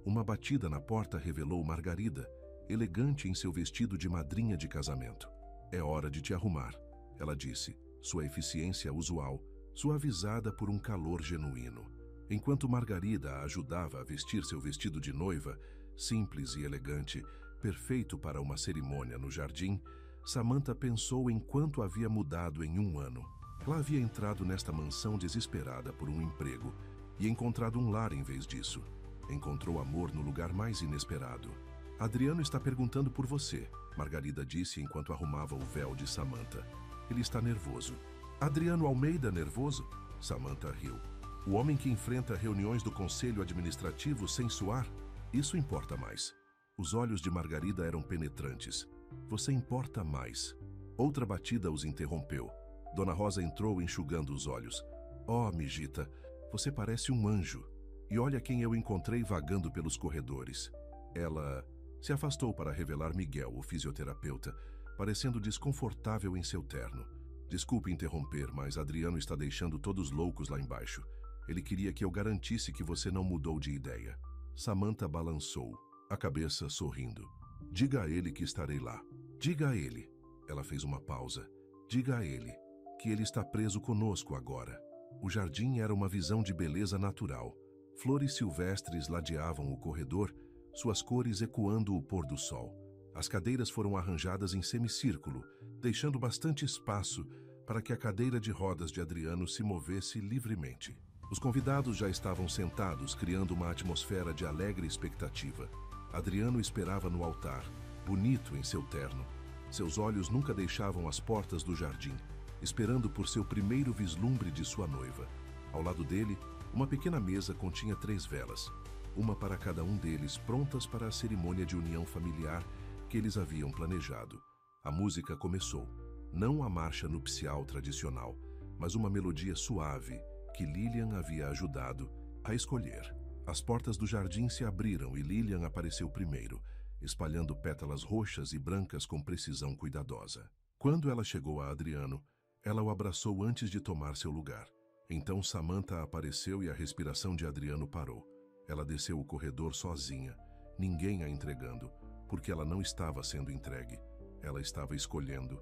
Speaker 1: Uma batida na porta revelou Margarida, elegante em seu vestido de madrinha de casamento. É hora de te arrumar, ela disse, sua eficiência usual, suavizada por um calor genuíno. Enquanto Margarida a ajudava a vestir seu vestido de noiva, simples e elegante, perfeito para uma cerimônia no jardim, Samantha pensou em quanto havia mudado em 1 ano. Ela havia entrado nesta mansão desesperada por um emprego e encontrado um lar em vez disso. Encontrou amor no lugar mais inesperado. Adriano está perguntando por você, Margarida disse enquanto arrumava o véu de Samantha. Ele está nervoso. Adriano Almeida nervoso? Samantha riu. O homem que enfrenta reuniões do conselho administrativo sem suar? Isso importa mais. Os olhos de Margarida eram penetrantes. Você importa mais. Outra batida os interrompeu. Dona Rosa entrou enxugando os olhos. Oh, Mijita, você parece um anjo. E olha quem eu encontrei vagando pelos corredores. Ela se afastou para revelar Miguel, o fisioterapeuta, parecendo desconfortável em seu terno. Desculpe interromper, mas Adriano está deixando todos loucos lá embaixo. Ele queria que eu garantisse que você não mudou de ideia. Samantha balançou, a cabeça sorrindo. Diga a ele que estarei lá. Diga a ele. Ela fez uma pausa. Diga a ele que ele está preso conosco agora. O jardim era uma visão de beleza natural. Flores silvestres ladeavam o corredor, suas cores ecoando o pôr do sol. As cadeiras foram arranjadas em semicírculo, deixando bastante espaço para que a cadeira de rodas de Adriano se movesse livremente. Os convidados já estavam sentados, criando uma atmosfera de alegre expectativa. Adriano esperava no altar, bonito em seu terno. Seus olhos nunca deixavam as portas do jardim, esperando por seu primeiro vislumbre de sua noiva. Ao lado dele, uma pequena mesa continha 3 velas, uma para cada um deles, prontas para a cerimônia de união familiar que eles haviam planejado. A música começou, não a marcha nupcial tradicional, mas uma melodia suave que Lilian havia ajudado a escolher. As portas do jardim se abriram e Lilian apareceu primeiro, espalhando pétalas roxas e brancas com precisão cuidadosa. Quando ela chegou a Adriano, ela o abraçou antes de tomar seu lugar. Então Samantha apareceu e a respiração de Adriano parou. Ela desceu o corredor sozinha, ninguém a entregando, porque ela não estava sendo entregue. Ela estava escolhendo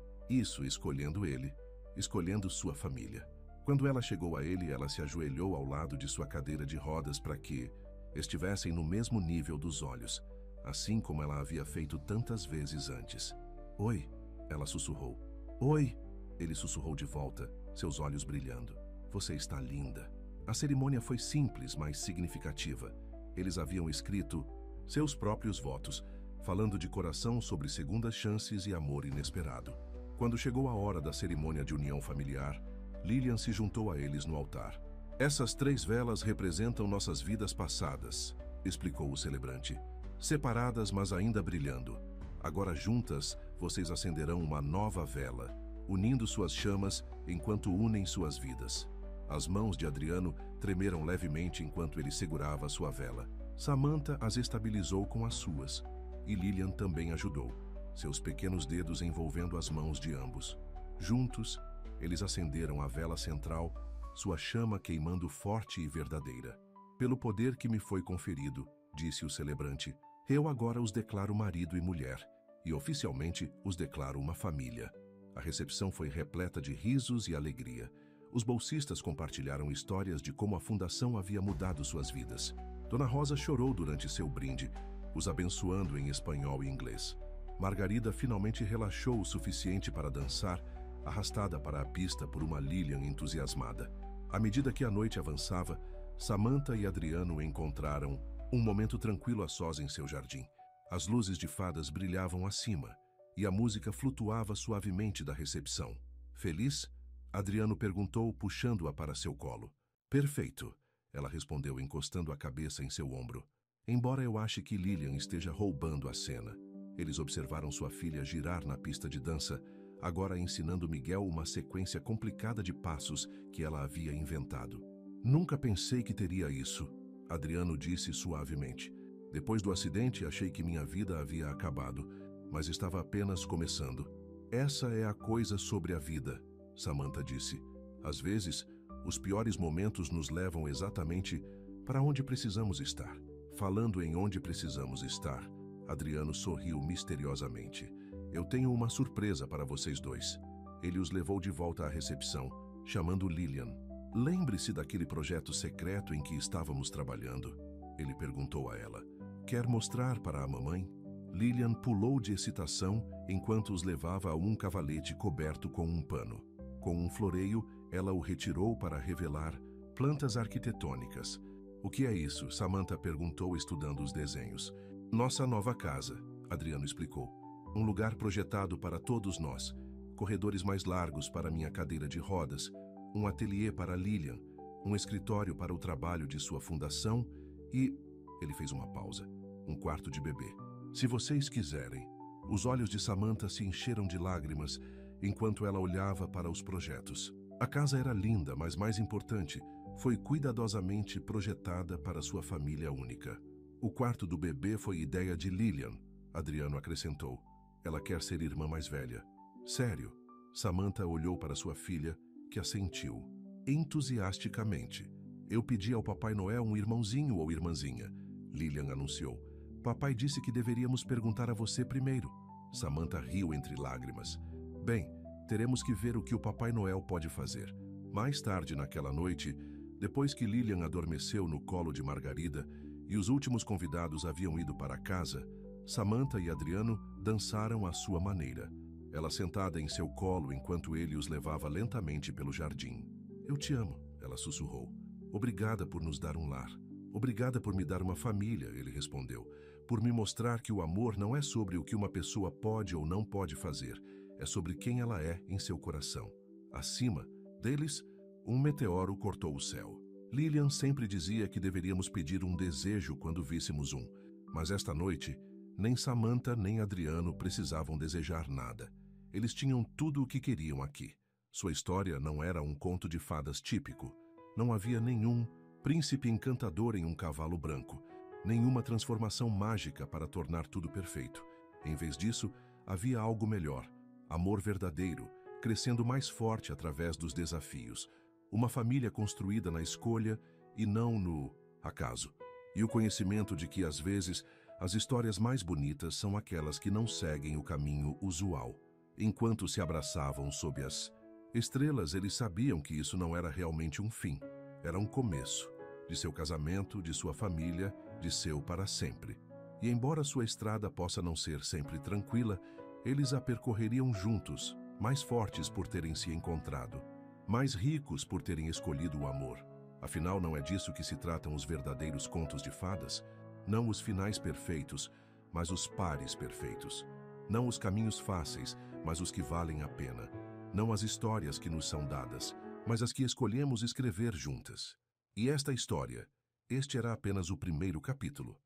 Speaker 1: ele, escolhendo sua família. Quando ela chegou a ele, ela se ajoelhou ao lado de sua cadeira de rodas para que estivessem no mesmo nível dos olhos, assim como ela havia feito tantas vezes antes. Oi, ela sussurrou. Oi, ele sussurrou de volta, seus olhos brilhando. Você está linda. A cerimônia foi simples, mas significativa. Eles haviam escrito seus próprios votos, falando de coração sobre segundas chances e amor inesperado. Quando chegou a hora da cerimônia de união familiar, Lilian se juntou a eles no altar. Essas 3 velas representam nossas vidas passadas, explicou o celebrante. Separadas, mas ainda brilhando. Agora juntas, vocês acenderão uma nova vela, unindo suas chamas enquanto unem suas vidas. As mãos de Adriano tremeram levemente enquanto ele segurava sua vela. Samantha as estabilizou com as suas, e Lilian também ajudou, seus pequenos dedos envolvendo as mãos de ambos. Juntos, eles acenderam a vela central, sua chama queimando forte e verdadeira. Pelo poder que me foi conferido, disse o celebrante, eu agora os declaro marido e mulher, e oficialmente os declaro uma família. A recepção foi repleta de risos e alegria. Os bolsistas compartilharam histórias de como a fundação havia mudado suas vidas. Dona Rosa chorou durante seu brinde. os abençoando em espanhol e inglês. Margarida finalmente relaxou o suficiente para dançar, arrastada para a pista por uma Lilian entusiasmada. À medida que a noite avançava, Samantha e Adriano encontraram um momento tranquilo a sós em seu jardim. As luzes de fadas brilhavam acima e a música flutuava suavemente da recepção. Feliz? Adriano perguntou, puxando-a para seu colo. Perfeito, ela respondeu, encostando a cabeça em seu ombro. Embora eu ache que Lilian esteja roubando a cena. Eles observaram sua filha girar na pista de dança, agora ensinando Miguel uma sequência complicada de passos que ela havia inventado. Nunca pensei que teria isso, Adriano disse suavemente. Depois do acidente, achei que minha vida havia acabado, mas estava apenas começando. Essa é a coisa sobre a vida, Samantha disse. Às vezes, os piores momentos nos levam exatamente para onde precisamos estar. Falando em onde precisamos estar, Adriano sorriu misteriosamente. Eu tenho uma surpresa para vocês dois. Ele os levou de volta à recepção, chamando Lilian. Lembre-se daquele projeto secreto em que estávamos trabalhando? Ele perguntou a ela. Quer mostrar para a mamãe? Lilian pulou de excitação enquanto os levava a um cavalete coberto com um pano. Com um floreio, ela o retirou para revelar plantas arquitetônicas. O que é isso? Samantha perguntou, estudando os desenhos. Nossa nova casa, Adriano explicou. Um lugar projetado para todos nós. Corredores mais largos para minha cadeira de rodas, um ateliê para Lilian, um escritório para o trabalho de sua fundação e... Ele fez uma pausa. Um quarto de bebê. Se vocês quiserem. Os olhos de Samantha se encheram de lágrimas enquanto ela olhava para os projetos. A casa era linda, mas mais importante, foi cuidadosamente projetada para sua família única. O quarto do bebê foi ideia de Lilian, Adriano acrescentou. Ela quer ser irmã mais velha. Sério? Samantha olhou para sua filha, que assentiu. Entusiasticamente. Eu pedi ao Papai Noel um irmãozinho ou irmãzinha, Lilian anunciou. Papai disse que deveríamos perguntar a você primeiro. Samantha riu entre lágrimas. Bem, teremos que ver o que o Papai Noel pode fazer. Mais tarde naquela noite, depois que Lilian adormeceu no colo de Margarida e os últimos convidados haviam ido para casa, Samantha e Adriano dançaram à sua maneira. Ela sentada em seu colo enquanto ele os levava lentamente pelo jardim. Eu te amo, ela sussurrou. Obrigada por nos dar um lar. Obrigada por me dar uma família, ele respondeu. Por me mostrar que o amor não é sobre o que uma pessoa pode ou não pode fazer. É sobre quem ela é em seu coração. Acima deles, um meteoro cortou o céu. Lilian sempre dizia que deveríamos pedir um desejo quando víssemos um. Mas esta noite, nem Samantha nem Adriano precisavam desejar nada. Eles tinham tudo o que queriam aqui. Sua história não era um conto de fadas típico. Não havia nenhum príncipe encantador em um cavalo branco, nenhuma transformação mágica para tornar tudo perfeito. Em vez disso, havia algo melhor, amor verdadeiro, crescendo mais forte através dos desafios. Uma família construída na escolha e não no acaso. E o conhecimento de que, às vezes, as histórias mais bonitas são aquelas que não seguem o caminho usual. Enquanto se abraçavam sob as estrelas, eles sabiam que isso não era realmente um fim. Era um começo. De seu casamento, de sua família, de seu para sempre. E embora sua estrada possa não ser sempre tranquila, eles a percorreriam juntos, mais fortes por terem se encontrado, mais ricos por terem escolhido o amor. Afinal, não é disso que se tratam os verdadeiros contos de fadas? Não os finais perfeitos, mas os pares perfeitos. Não os caminhos fáceis, mas os que valem a pena. Não as histórias que nos são dadas, mas as que escolhemos escrever juntas. E esta história, este era apenas o primeiro capítulo.